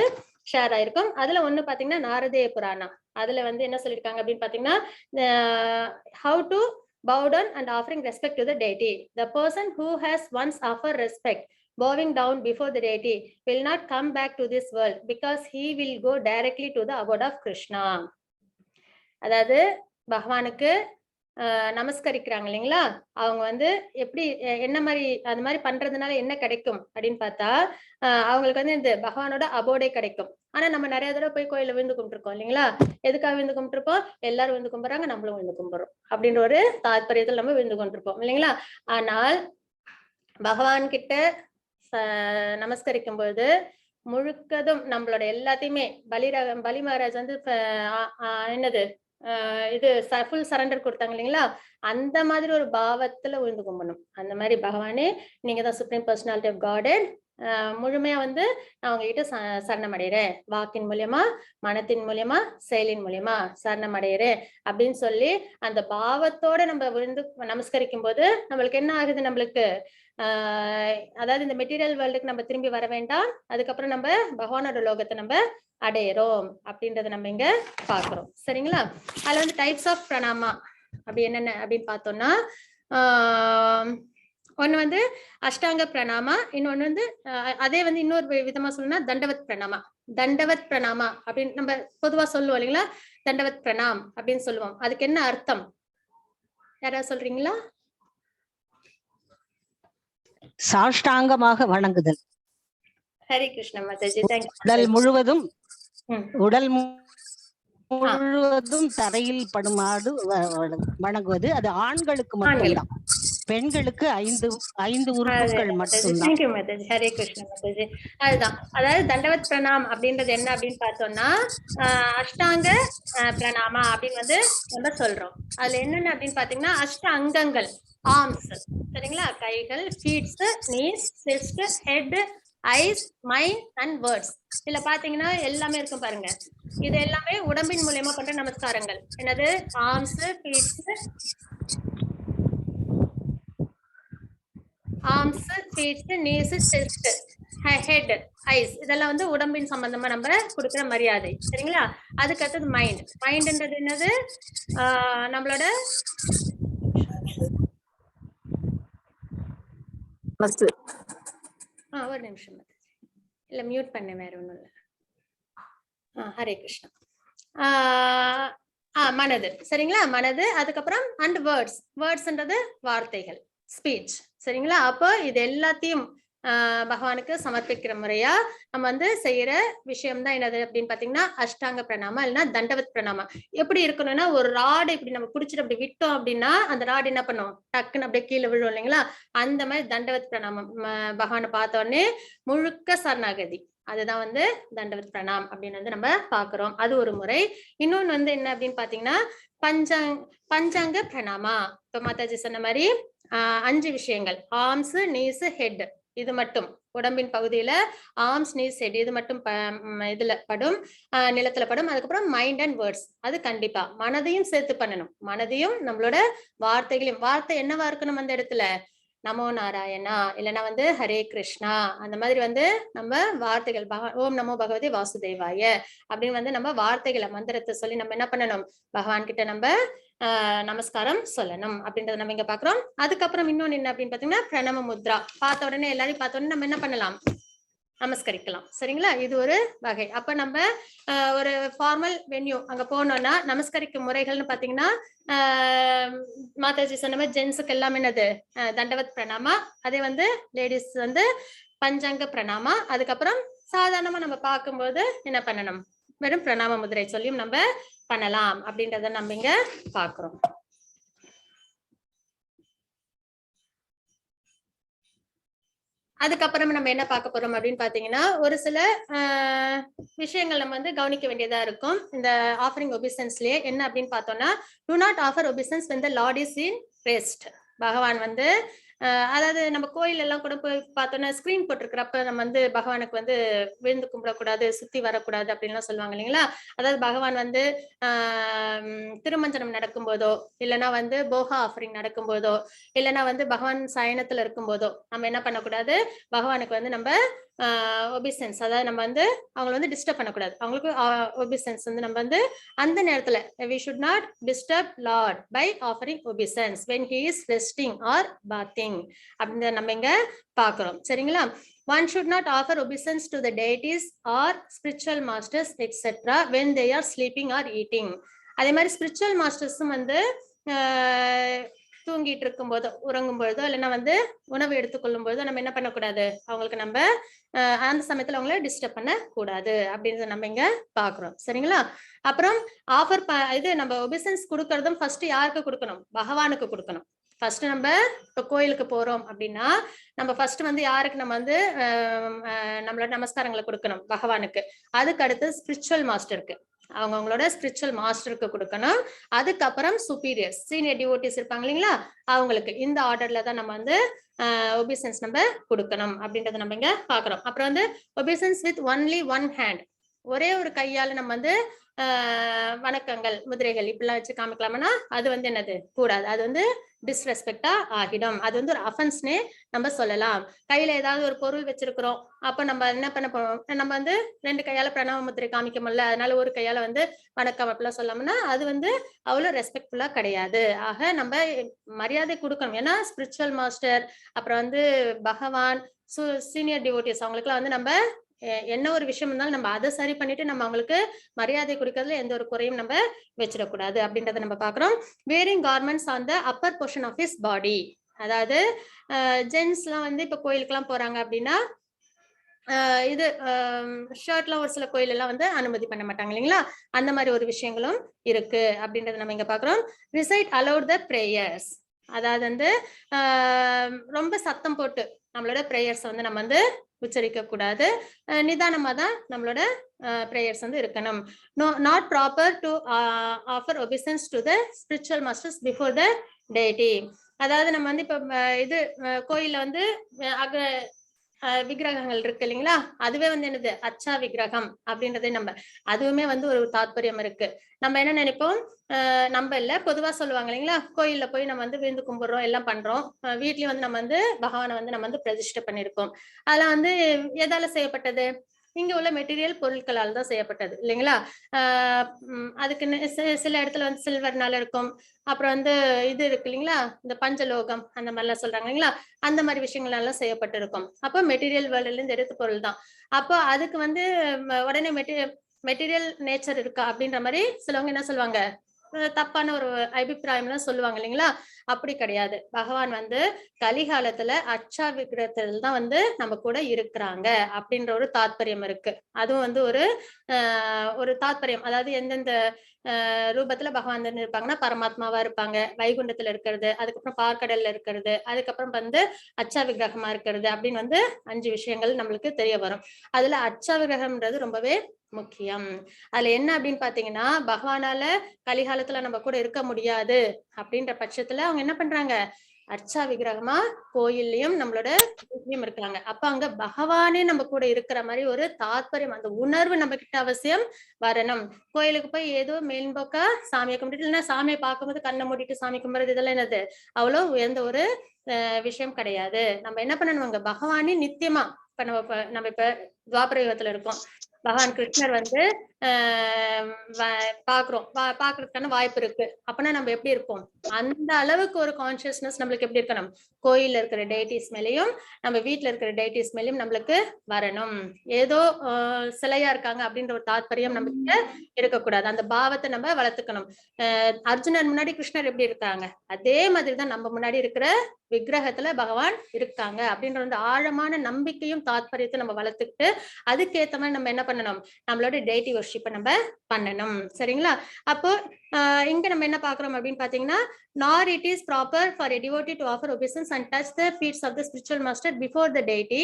ஷேர் ஆயிருக்கும். அதுல ஒண்ணு பாத்தீங்கன்னா நாரதேய புராணா, அதுல வந்து என்ன சொல்லியிருக்காங்க அப்படின்னு பாத்தீங்கன்னா how to bow down and offering respect to the deity. The person who has once offered respect, bowing down before the deity, will not come back to this world because he will go directly to the abode of Krishna. அதாவது பகவானுக்கு நமஸ்கரிக்கிறாங்க இல்லைங்களா, அவங்க வந்து எப்படி என்ன மாதிரி அது மாதிரி பண்றதுனால என்ன கிடைக்கும் அப்படின்னு பார்த்தா அவங்களுக்கு வந்து இந்த பகவானோட அபோடே கிடைக்கும். ஆனா நம்ம நிறைய தடவை போய் கோயில விழுந்து கும்பிட்டுருக்கோம் இல்லைங்களா, எதுக்காக விழுந்து கும்பிட்டுருப்போம், எல்லாரும் விழுந்து கும்பிடுறாங்க நம்மளும் விழுந்து கும்பிடுறோம் அப்படின்ற ஒரு தாற்பயத்தில் நம்ம விழுந்து கொண்டிருப்போம் இல்லைங்களா. ஆனால் பகவான் கிட்ட நமஸ்கரிக்கும் பொழுது முழுக்கதும் நம்மளோட எல்லாத்தையுமே பலி மகாராஜ் வந்து என்னது இது ஃபுல் சரண்டர் கொடுத்தாங்க இல்லைங்களா, அந்த மாதிரி ஒரு பாவத்துல விழுந்து கும்பிடணும். அந்த மாதிரி பகவானே நீங்க தான் சுப்ரீம் பர்சனாலிட்டி ஆஃப் காட், முழுமையா வந்து நான் உங்ககிட்ட சரணம் அடைகிறேன், வாக்கின் மூலியமா, மனத்தின் மூலியமா, செயலின் மூலியமா சரணம் அடைகிறேன் அப்படின்னு சொல்லி அந்த பாவத்தோட நம்ம விழுந்து நமஸ்கரிக்கும் போது நம்மளுக்கு என்ன ஆகுது, நம்மளுக்கு அதாவது இந்த மெட்டீரியல் வேர்ல்டுக்கு நம்ம திரும்பி வர வேண்டாம், அதுக்கப்புறம் நம்ம பகவானோட லோகத்தை நம்ம அடையிறோம் அப்படின்றத நம்ம இங்க பாக்குறோம். சரிங்களா? அதுல வந்து டைப்ஸ் ஆஃப் பிரணாமா அப்படி என்னென்ன அப்படின்னு பார்த்தோம்னா, ஒன்னு வந்து அஷ்டாங்க பிரணாமா, இன்னொன்னு வந்து அதே வந்து இன்னொரு விதமா சொல்லணும்னா தண்டவத் பிரணாமா. தண்டவத் பிரணாமா அப்படின்னு நம்ம பொதுவா சொல்லுவோம் இல்லைங்களா, தண்டவத் பிரணாம் அப்படின்னு சொல்லுவோம். அதுக்கு என்ன அர்த்தம் யாராவது சொல்றீங்களா? சாஷ்டாங்கமாக வணங்குதல். ஹரி கிருஷ்ண மாதாஜி. உடல் முழுவதும் தரையில் படுமாடு வணங்குவது. அது ஆண்களுக்கு மட்டும்தான், பெண்களுக்கு 5 உறுப்புகள் மட்டும்தான். ஹரே கிருஷ்ண மாதாஜி. அதுதான், அதாவது தண்டவத் பிரணாம் அப்படின்றது என்ன அப்படின்னு பார்த்தோம்னா, அஷ்டாங்க பிரணாமா அப்படின்னு வந்து நம்ம சொல்றோம். அதுல என்னென்ன அப்படின்னு பாத்தீங்கன்னா, அஷ்ட அங்கங்கள், ஆர்ம்ஸ், சரிங்களா, கைகள், feets, knees, chest, head, eyes, mind and words. இதுல பாத்தீங்கன்னா எல்லாமே இருக்கும் பாருங்க. இது எல்லாமே உடம்பின் மூலியமா பண்ற நமஸ்காரங்கள். என்னது? Arms, feets, knees, chest, head, eyes, இதெல்லாம் வந்து உடம்பின் சம்பந்தமா நம்ம கொடுக்குற மரியாதை. சரிங்களா? அதுக்கு அடுத்தது மைண்ட். மைண்ட்ன்றது என்னது? நம்மளோட ஒரு நிமிஷம் இல்ல, மியூட் பண்ண, வேற ஒண்ணும் இல்ல. ஹரே கிருஷ்ணா. மனது. சரிங்களா? மனது. அதுக்கப்புறம் அண்ட் வேர்ட்ஸ். வேர்ட்ஸ்ன்றது வார்த்தைகள், ஸ்பீச். சரிங்களா? அப்போ இது எல்லாத்தையும் பகவானுக்கு சமர்ப்பிக்கிற முறையா நம்ம வந்து செய்யற விஷயம் தான் என்னது அப்படின்னு பாத்தீங்கன்னா அஷ்டாங்க பிரணாமா, இல்லைன்னா தண்டவத் பிரணாமா. எப்படி இருக்கணும்னா, ஒரு ராடு இப்படி நம்ம குடிச்சிட்டு அப்படி விட்டோம் அப்படின்னா அந்த ராடு என்ன பண்ணும், டக்குன்னு அப்படியே கீழே விழும் இல்லைங்களா? அந்த மாதிரி தண்டவத் பிரணாமம். பகவானை பார்த்த உடனே முழுக்க சரணாகதி, அதுதான் வந்து தண்டவத் பிரணாம் அப்படின்னு வந்து நம்ம பாக்குறோம். அது ஒரு முறை. இன்னொன்னு வந்து என்ன அப்படின்னு பாத்தீங்கன்னா பஞ்சாங்க பிரணாமா. இப்ப மாதாஜி சொன்ன மாதிரி 5 விஷயங்கள், ஆர்ம்ஸ், நீஸ், ஹெட், இது மட்டும் உடம்பின் பகுதியில ஆர்ம்ஸ், நீஸ், ஹெட் இது மட்டும் இதுல படும், நிலத்துல படும். அதுக்கப்புறம் மைண்ட் அண்ட் வேர்ட்ஸ், அது கண்டிப்பா மனதையும் சேர்த்து பண்ணணும். மனதையும் நம்மளோட வார்த்தைகளையும், வார்த்தை என்னவா இருக்கணும் அந்த இடத்துல, நமோ நாராயணா, இல்லைன்னா வந்து ஹரே கிருஷ்ணா, அந்த மாதிரி வந்து நம்ம வார்த்தைகள், ஓம் நமோ பகவதி வாசுதேவாய அப்படின்னு வந்து நம்ம வார்த்தைகளை, மந்திரத்தை சொல்லி நம்ம என்ன பண்ணணும், பகவான் கிட்ட நம்ம நமஸ்காரம் சொல்லணும் அப்படின்றத நம்ம இங்க பாக்குறோம். அதுக்கப்புறம் இன்னொன்னு என்ன அப்படின்னு பாத்தீங்கன்னா பிரணவ முத்ரா. பார்த்த உடனே, எல்லாரையும் பார்த்த உடனே நம்ம என்ன பண்ணலாம், நமஸ்கரிக்கலாம். சரிங்களா? இது ஒரு வகை. அப்ப நம்ம ஒரு ஃபார்மல் வென்யூ அங்க போனோம்னா நமஸ்கரிக்கும் முறைகள்னு பாத்தீங்கன்னா மாதாஜி சொன்ன மாதிரி ஜென்ஸுக்கு எல்லாம் என்னது தண்டவத் பிரணாமா, அதே வந்து லேடிஸ் வந்து பஞ்சாங்க பிரணாமா. அதுக்கப்புறம் சாதாரணமா நம்ம பார்க்கும்போது என்ன பண்ணணும், வெறும் பிரணாம முதிரை சொல்லியும் நம்ம பண்ணலாம் அப்படின்றத நம்ம இங்க பாக்குறோம். அதுக்கப்புறம் நம்ம என்ன பார்க்க போறோம் அப்படின்னு பாத்தீங்கன்னா, ஒரு சில விஷயங்கள் நம்ம வந்து கவனிக்க வேண்டியதா இருக்கும் இந்த ஆஃபரிங் ஒபிசன்ஸ்லயே. என்ன அப்படின்னு பார்த்தோம்னா, do not offer obeisance when the Lord is in rest. பகவான் வந்து அதாவது நம்ம கோயில் எல்லாம் கூட போய் பார்த்தோம்னா ஸ்கிரீன் போட்டிருக்கிறப்ப நம்ம வந்து பகவானுக்கு வந்து விழுந்து கும்பிடக்கூடாது, சுத்தி வரக்கூடாது அப்படின்லாம் சொல்லுவாங்க இல்லைங்களா? அதாவது பகவான் வந்து திருமஞ்சனம் நடக்கும் போதோ, இல்லைன்னா வந்து போகா ஆஃபரிங் நடக்கும் போதோ, இல்லைன்னா வந்து பகவான் சயனத்துல இருக்கும் போதோ நம்ம என்ன பண்ணக்கூடாது, பகவானுக்கு வந்து நம்ம ஒபிசன்ஸ், அதாவது நம்ம வந்து அவங்களை வந்து டிஸ்டர்ப் பண்ணக்கூடாது. அவங்களுக்கு ஒபிசன்ஸ் வந்து நம்ம வந்து அந்த நேரத்துல we should not disturb Lord by offering obeisance when he is resting or bathing அப்படின்றத நம்ம இங்க பாக்குறோம். சரிங்களா? One should not offer obeisance to the deities or spiritual masters etc when they are sleeping or eating. அதே மாதிரி ஸ்பிரிச்சுவல் மாஸ்டர்ஸும் வந்து தூங்கிட்டு இருக்கும் போதோ, உறங்கும் பொழுதோ, இல்லைன்னா வந்து உணவு எடுத்துக்கொள்ளும் போதோ நம்ம என்ன பண்ணக்கூடாது, அவங்களுக்கு நம்ம அந்த சமயத்துல அவங்கள டிஸ்டர்ப் பண்ண கூடாது அப்படின்றத நம்ம இங்க பாக்குறோம். சரிங்களா? அப்புறம் ஆஃபர் இது நம்ம ஒபிசன்ஸ் கொடுக்கறதும் ஃபர்ஸ்ட் யாருக்கு கொடுக்கணும், பகவானுக்கு கொடுக்கணும். ஃபர்ஸ்ட் நம்ம இப்போ கோயிலுக்கு போறோம் அப்படின்னா நம்ம ஃபர்ஸ்ட் வந்து யாருக்கு நம்ம வந்து நம்மளோட நமஸ்காரங்களை கொடுக்கணும், பகவானுக்கு. அதுக்கு அடுத்து ஸ்பிரிச்சுவல் மாஸ்டருக்கு, அவங்களோட ஸ்பிரிச்சுவல் மாஸ்டருக்கு கொடுக்கணும். அதுக்கப்புறம் சுப்பீரியர்ஸ் சீனியர் டிவோட்டிஸ் இருப்பாங்க இல்லைங்களா, அவங்களுக்கு இந்த ஆர்டர்ல தான் நம்ம வந்து ஒபிசன்ஸ் நம்ம கொடுக்கணும் அப்படின்றத நம்ம இங்க பாக்குறோம். அப்புறம் வந்து ஒபிசன்ஸ் வித் ஒன்லி ஒன் ஹேண்ட், ஒரே ஒரு கையால நம்ம வந்து வணக்கங்கள் முதிரைகள் இப்படிலாம் வச்சு காமிக்கலாம்னா அது வந்து என்னது கூடாது, அது வந்து டிஸ்ரெஸ்பெக்டா ஆகிடும், அது வந்து ஒரு அஃபென்ஸ்னே நம்ம சொல்லலாம். கையில ஏதாவது ஒரு பொருள் வச்சிருக்கிறோம், அப்ப நம்ம என்ன பண்ண போறோம், நம்ம வந்து 2 கையால பிரணவ முத்திரை காமிக்க முடியல, அதனால ஒரு கையால வந்து வணக்கம் அப்படிலாம் சொல்லாமனா அது வந்து அவ்வளவு ரெஸ்பெக்ட்ஃபுல்லா கிடையாது. ஆக நம்ம மரியாதை கொடுக்கணும். ஏன்னா ஸ்பிரிச்சுவல் மாஸ்டர், அப்புறம் வந்து பகவான், சீனியர் டிவோட்டிஸ் அவங்களுக்குலாம் வந்து நம்ம என்ன ஒரு விஷயம் இருந்தாலும் நம்ம அதை சரி பண்ணிட்டு நம்ம அவங்களுக்கு மரியாதை கொடுக்கறதுல எந்த ஒரு குறையும் நம்ம வச்சிடக்கூடாது அப்படின்றத நம்ம பாக்குறோம். Wearing garments on the upper portion of his body, அதாவது ஜென்ஸ் எல்லாம் வந்து இப்ப கோயிலுக்கு எல்லாம் போறாங்க அப்படின்னா இது ஷர்ட்லாம் ஒரு சில கோயில் எல்லாம் வந்து அனுமதி பண்ண மாட்டாங்க இல்லைங்களா, அந்த மாதிரி ஒரு விஷயங்களும் இருக்கு அப்படின்றத நம்ம இங்க பாக்குறோம். ரிசைட் அலௌட் த பிரேயர்ஸ், அதாவது வந்து ரொம்ப சத்தம் போட்டு நம்மளோட பிரேயர்ஸ் வந்து நம்ம வந்து உச்சரிக்க கூடாது, நிதானமா தான் நம்மளோட பிரேயர்ஸ் வந்து இருக்கணும். Not proper to offer obeisances to the spiritual masters before the deity, அதாவது நம்ம வந்து இப்ப இது கோயில்ல வந்து விக்கிரகங்கள் இருக்கு இல்லைங்களா, அதுவே வந்து என்னது அச்சா விக்கிரகம் அப்படின்றதே நம்ம அதுவுமே வந்து ஒரு தாத்பரியம் இருக்கு. நம்ம என்ன நினைப்போம், நம்ம இல்ல பொதுவா சொல்லுவாங்க இல்லைங்களா, கோயில்ல போய் நம்ம வந்து விழுந்து கும்பிடுறோம் எல்லாம் பண்றோம், வீட்லயும் வந்து நம்ம வந்து பகவானை வந்து நம்ம வந்து பிரதிஷ்டை பண்ணிருக்கோம், அதெல்லாம் வந்து எதால செய்யப்பட்டது, இங்க உள்ள மெட்டீரியல் பொருட்களால் தான் செய்யப்பட்டது இல்லைங்களா. அதுக்கு சில இடத்துல வந்து சில்வர்னால இருக்கும், அப்புறம் வந்து இது இருக்கு இல்லைங்களா இந்த பஞ்சலோகம் அந்த மாதிரி எல்லாம் சொல்றாங்க இல்லைங்களா, அந்த மாதிரி விஷயங்கள்லாம் செய்யப்பட்டிருக்கும். அப்போ மெட்டீரியல் வேர்ல்டுல இருந்து எடுத்த பொருள் தான். அப்போ அதுக்கு வந்து உடனே மெட்டீரியல் நேச்சர் இருக்கா அப்படின்ற மாதிரி சிலவங்க என்ன சொல்லுவாங்க, தப்பான ஒரு அபிப்பிராயம் சொல்லுவாங்க இல்லைங்களா, அப்படி கிடையாது. பகவான் வந்து கலிகாலத்துல அச்சா விக்கிரகத்துல தான் வந்து நம்ம கூட இருக்கிறாங்க அப்படின்ற ஒரு தாத்பரியம் இருக்கு. அதுவும் வந்து ஒரு தாத்பரியம், அதாவது எந்தெந்த ரூபத்துல பகவான் இருப்பாங்கன்னா பரமாத்மாவா இருப்பாங்க, வைகுண்டத்துல இருக்கிறது, அதுக்கப்புறம் பார்க்கடல்ல இருக்கிறது, அதுக்கப்புறம் வந்து அச்சா விக்கிரகமா இருக்கிறது அப்படின்னு வந்து 5 விஷயங்கள் நம்மளுக்கு தெரிய வரும். அதுல அச்சா விக்கிரகம்ன்றது ரொம்பவே முக்கியம். அதுல என்ன அப்படின்னு பாத்தீங்கன்னா, பகவானால கலிகாலத்துல நம்ம கூட இருக்க முடியாது அப்படின்ற பட்சத்துல அவங்க என்ன பண்றாங்க, அர்ச்சா விக்கிரகமா கோயில்லையும் நம்மளோட வீட்லயும் இருக்காங்க. அப்ப அங்க பகவானே நம்ம கூட இருக்கிற மாதிரி ஒரு தாத்பரியம், அந்த உணர்வு நம்ம கிட்ட அவசியம் வரணும். கோயிலுக்கு போய் ஏதோ மேம்போக்கா சாமியை கும்பிட்டு, இல்லைன்னா சாமியை பார்க்கும்போது கண்ணை மூடிட்டு சாமி கும்பிடுறது, இதெல்லாம் என்னது அவ்வளவு உயர்ந்த ஒரு விஷயம் கிடையாது. நம்ம என்ன பண்ணணும், அங்க பகவானே நித்தியமா, இப்ப நம்ம இப்ப துவாபர யுகத்துல இருக்கோம், பகவான் கிருஷ்ணர் வந்து பாக்குறதுக்கான வாய்ப்பு இருக்கு. அப்பனா நம்ம எப்படி இருப்போம், அந்த அளவுக்கு ஒரு கான்சியஸ்னஸ் நம்மளுக்கு எப்படி இருக்கணும், கோயில்ல இருக்கிற டெய்டிஸ் மேலயும் நம்ம வீட்டுல இருக்கிற டெய்டிஸ் மேலயும் நம்மளுக்கு வரணும். ஏதோ சிலையா இருக்காங்க அப்படின்ற ஒரு தாத்பரியம் நம்ம கிட்ட இருக்கக்கூடாது, அந்த பாவத்தை நம்ம வளர்த்துக்கணும். அர்ஜுனன் முன்னாடி கிருஷ்ணர் எப்படி இருக்காங்க, அதே மாதிரிதான் நம்ம முன்னாடி இருக்கிற விக்கிரகத்துல பகவான் இருக்காங்க அப்படின்ற அந்த ஆழமான நம்பிக்கையும் தாத்பரியத்தை நம்ம வளர்த்துக்கிட்டு அதுக்கேத்த மாதிரி நம்ம என்ன பண்ணணும், நம்மளோட டெய்டி வர்ஷிப்பை நம்ம பண்ணணும். சரிங்களா. அப்போ இங்க நம்ம என்ன பாக்குறோம் அப்படின்னு பாத்தீங்கன்னா, nor it is proper for a devotee to offer obeisance and touch the feet of the spiritual master before the deity.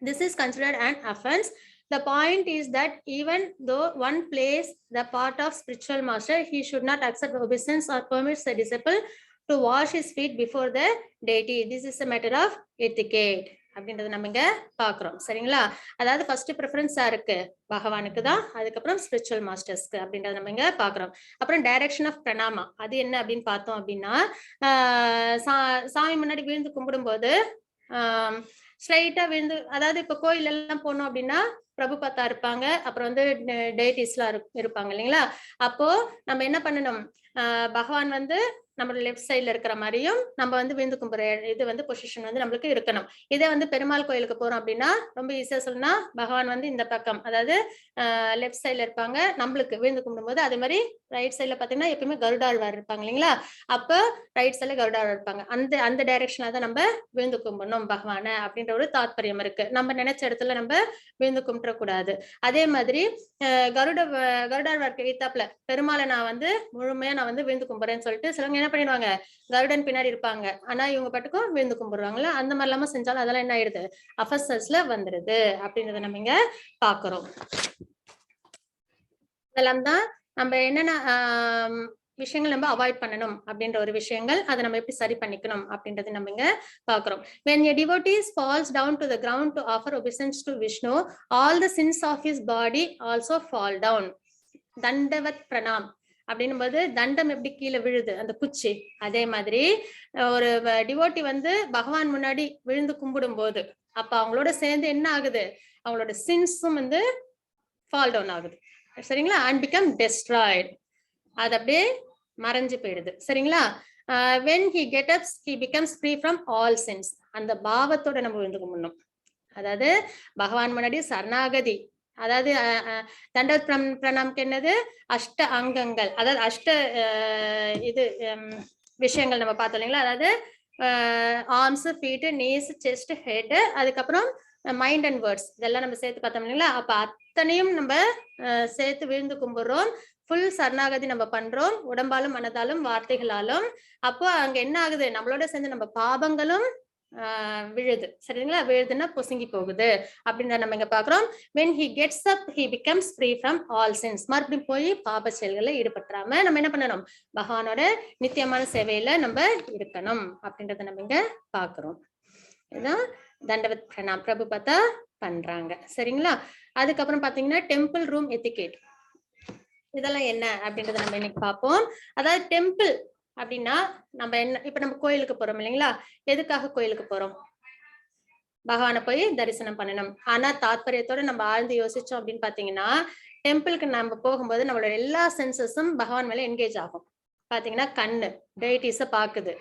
This is considered an offense. The point is that even though one plays the part of spiritual master, he should not accept obeisance or permits the disciple to wash his feet before the deity. This is a matter of etiquette அப்படின்றத நம்ம இங்க பாக்குறோம். சரிங்களா. அதாவது ஃபர்ஸ்ட் ப்ரிஃபரன்ஸ் யாருக்கு, பகவானுக்கு தான், அதுக்கப்புறம் ஸ்பிரிச்சுவல் மாஸ்டர்ஸ்க்கு அப்படின்றத நம்ம இங்க பாக்குறோம். அப்புறம் டைரக்ஷன் ஆஃப் பிரணாமா, அது என்ன அப்படின்னு பார்த்தோம் அப்படின்னா, சாமி முன்னாடி விழுந்து கும்பிடும் போது ஸ்ட்ரைட்டா விழுந்து, அதாவது இப்ப கோயில் எல்லாம் போனோம் அப்படின்னா பிரபுபத்தா இருப்பாங்க, அப்புறம் வந்து டெய்டிஸ் எல்லாம் இருப்பாங்க இல்லைங்களா. அப்போ நம்ம என்ன பண்ணணும், பகவான் வந்து நம்மளோட லெஃப்ட் சைட்ல இருக்கிற மாதிரியும் நம்ம வந்து விழுந்து கும்புற இது வந்து பொசிஷன் வந்து நம்மளுக்கு இருக்கணும். இதே வந்து பெருமாள் கோயிலுக்கு போறோம் அப்படின்னா ரொம்ப ஈஸியா சொல்லணும்னா, பகவான் வந்து இந்த பக்கம், அதாவது லெஃப்ட் சைட்ல இருப்பாங்க, நம்மளுக்கு விழுந்து கும்பிடும் போது அதே மாதிரி ரைட் சைட்ல பாத்தீங்கன்னா எப்பயுமே கருடாழ்வார் இருப்பாங்க இல்லைங்களா. அப்ப ரைட் சைட்ல கருடாழ்வார் இருப்பாங்க, அந்த டைரக்ஷன்ல தான் நம்ம விழுந்து கும்பிடணும் பகவானை அப்படின்ற ஒரு தாத்பரியம் இருக்கு. நம்ம நினைச்ச இடத்துல நம்ம விழுந்து கும்பிட கூடாது. அதே மாதிரி கருடாழ்வார்க்கு எய்த்தாப்புல பெருமாளை நான் வந்து முழுமையா நான் வந்து விழுந்து கும்பிடுறேன்னு சொல்லிட்டு சிலவங்க என்ன பண்ணிடுவாங்க, கருடன் பின்னாடி இருப்பாங்க, ஆனா இவங்க பாட்டுக்கும் விழுந்து கும்பிடுவாங்கல்ல, அந்த மாதிரி இல்லாம செஞ்சாலும் அதெல்லாம் என்ன ஆயிடுது, அஃபென்சஸ்ல வந்துருது அப்படின்றத நம்ம இங்க பாக்குறோம். இதெல்லாம் தான் நம்ம என்னென்ன விஷயங்கள் நம்ம அவாய்ட் பண்ணணும் அப்படின்ற ஒரு விஷயங்கள் அதை நம்ம எப்படி சரி பண்ணிக்கணும் அப்படின்றது நம்ம இங்க பாக்குறோம். When a devotee falls down to the ground to offer obeisance to Vishnu, all the sins of his body also fall down. தண்டவத் Pranam அப்படின்னும் போது தண்டம் எப்படி கீழே விழுது அந்த குச்சி, அதே மாதிரி ஒரு டிவோட்டி வந்து பகவான் முன்னாடி விழுந்து கும்பிடும் போது அப்ப அவங்களோட சேர்ந்து என்ன ஆகுது, அவங்களோட சின்ஸும் வந்து ஃபால் டவுன் ஆகுது. சரிங்களா? அண்ட் பிகம் டெஸ்ட்ராய்டு, அது அப்படியே மறைஞ்சு போயிடுது. சரிங்களா? when he gets up he becomes free from all sins. அந்த பாவத்தோட நம்ம விழுந்து கும்பிடணும். அதாவது பகவான் முன்னாடி சரணாகதி, அதாவது தண்டவத் பிரணாம்க்கு என்னது அஷ்ட அங்கங்கள், அதாவது அஷ்ட இது விஷயங்கள் நம்ம பார்த்தோம் இல்லைங்களா, அதாவது arms, feet, knees, chest, head, அதுக்கப்புறம் மைண்ட் அண்ட் வேர்ட்ஸ், இதெல்லாம் நம்ம சேர்த்து பார்த்தோம் இல்லைங்களா. அப்ப அத்தனையும் நம்ம சேர்த்து விழுந்து கும்பிடுறோம். ஃபுல் சரணாகதி நம்ம பண்றோம், உடம்பாலும் மனதாலும் வார்த்தைகளாலும். அப்போ அங்க என்ன ஆகுது, நம்மளோட சேர்ந்து நம்ம பாபங்களும் விழுது. சரிங்களா? விழுதுன்னா பொசுங்கி போகுது அப்படின்னு நம்ம இங்க பாக்குறோம். when he gets up he becomes free from all sins. மறுபடியும் போய் பாப செயல்களை ஈடுபட்டுறாம நம்ம என்ன பண்ணணும், பகவானோட நித்தியமான சேவையில நம்ம இருக்கணும் அப்படின்றத நம்ம இங்க பாக்குறோம். இதுதான் தண்டவத் பிரணாம் பிரபு பார்த்தா பண்றாங்க. சரிங்களா? அதுக்கப்புறம் பாத்தீங்கன்னா டெம்பிள் ரூம் எத்திகேட், இதெல்லாம் என்ன அப்படின்றத நம்ம இன்னைக்கு பார்ப்போம். அதாவது டெம்பிள் அப்படின்னா நம்ம என்ன, இப்ப நம்ம கோயிலுக்கு போறோம் இல்லைங்களா, எதுக்காக கோயிலுக்கு போறோம், பகவானை போய் தரிசனம் பண்ணணும். ஆனா தாத்பரியத்தோட நம்ம ஆழ்ந்து யோசிச்சோம் அப்படின்னு பாத்தீங்கன்னா, டெம்பிளுக்கு நம்ம போகும்போது நம்மளோட எல்லா சென்சஸும் பகவான் மேல என்கேஜ் ஆகும். பாத்தீங்கன்னா கண்ணு டெய்டிஸ பாக்குது,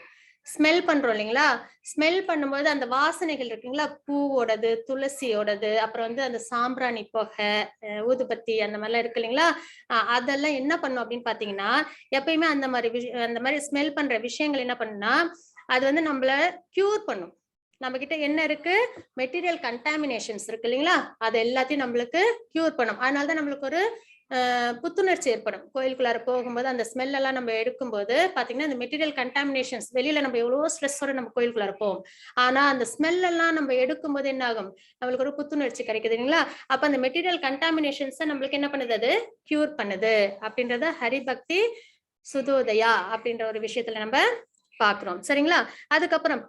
ஸ்மெல் பண்றோம் இல்லைங்களா, ஸ்மெல் பண்ணும்போது அந்த வாசனைகள் இருக்குங்களா, பூவோடது, துளசியோடது, அப்புறம் வந்து அந்த சாம்பிராணி புகை, ஊதுபத்தி, அந்த மாதிரிலாம் இருக்கு இல்லைங்களா, அதெல்லாம் என்ன பண்ணும் அப்படின்னு பாத்தீங்கன்னா, எப்பயுமே அந்த மாதிரி ஸ்மெல் பண்ற விஷயங்கள் என்ன பண்ணுன்னா, அது வந்து நம்மள கியூர் பண்ணும். நம்ம கிட்ட என்ன இருக்கு, மெட்டீரியல் கண்டாமினேஷன்ஸ் இருக்கு இல்லைங்களா, அது எல்லாத்தையும் நம்மளுக்கு கியூர் பண்ணும். அதனாலதான் நம்மளுக்கு ஒரு புத்துணர்ச்சி ஏற்படும். கோயிலுக்குள்ளார போகும்போது அந்த ஸ்மெல் எல்லாம் நம்ம எடுக்கும்போது பாத்தீங்கன்னா, இந்த மெட்டீரியல் கண்டாமினேஷன்ஸ், வெளியில நம்ம எவ்வளவோ ஸ்ட்ரெஸ்ஸோட நம்ம கோயிலுக்குள்ளார போவோம், ஆனா அந்த ஸ்மெல் எல்லாம் நம்ம எடுக்கும்போது என்ன ஆகும், நம்மளுக்கு ஒரு புத்துணர்ச்சி கிடைக்குது இல்லைங்களா. அப்ப அந்த மெட்டீரியல் கண்டாமினேஷன்ஸை நம்மளுக்கு என்ன பண்ணுது, அது கியூர் பண்ணுது அப்படின்றத ஹரிபக்தி சுதோதயா அப்படின்ற ஒரு விஷயத்துல நம்ம பாக்குறோம். சரிங்களா? அதுக்கப்புறம்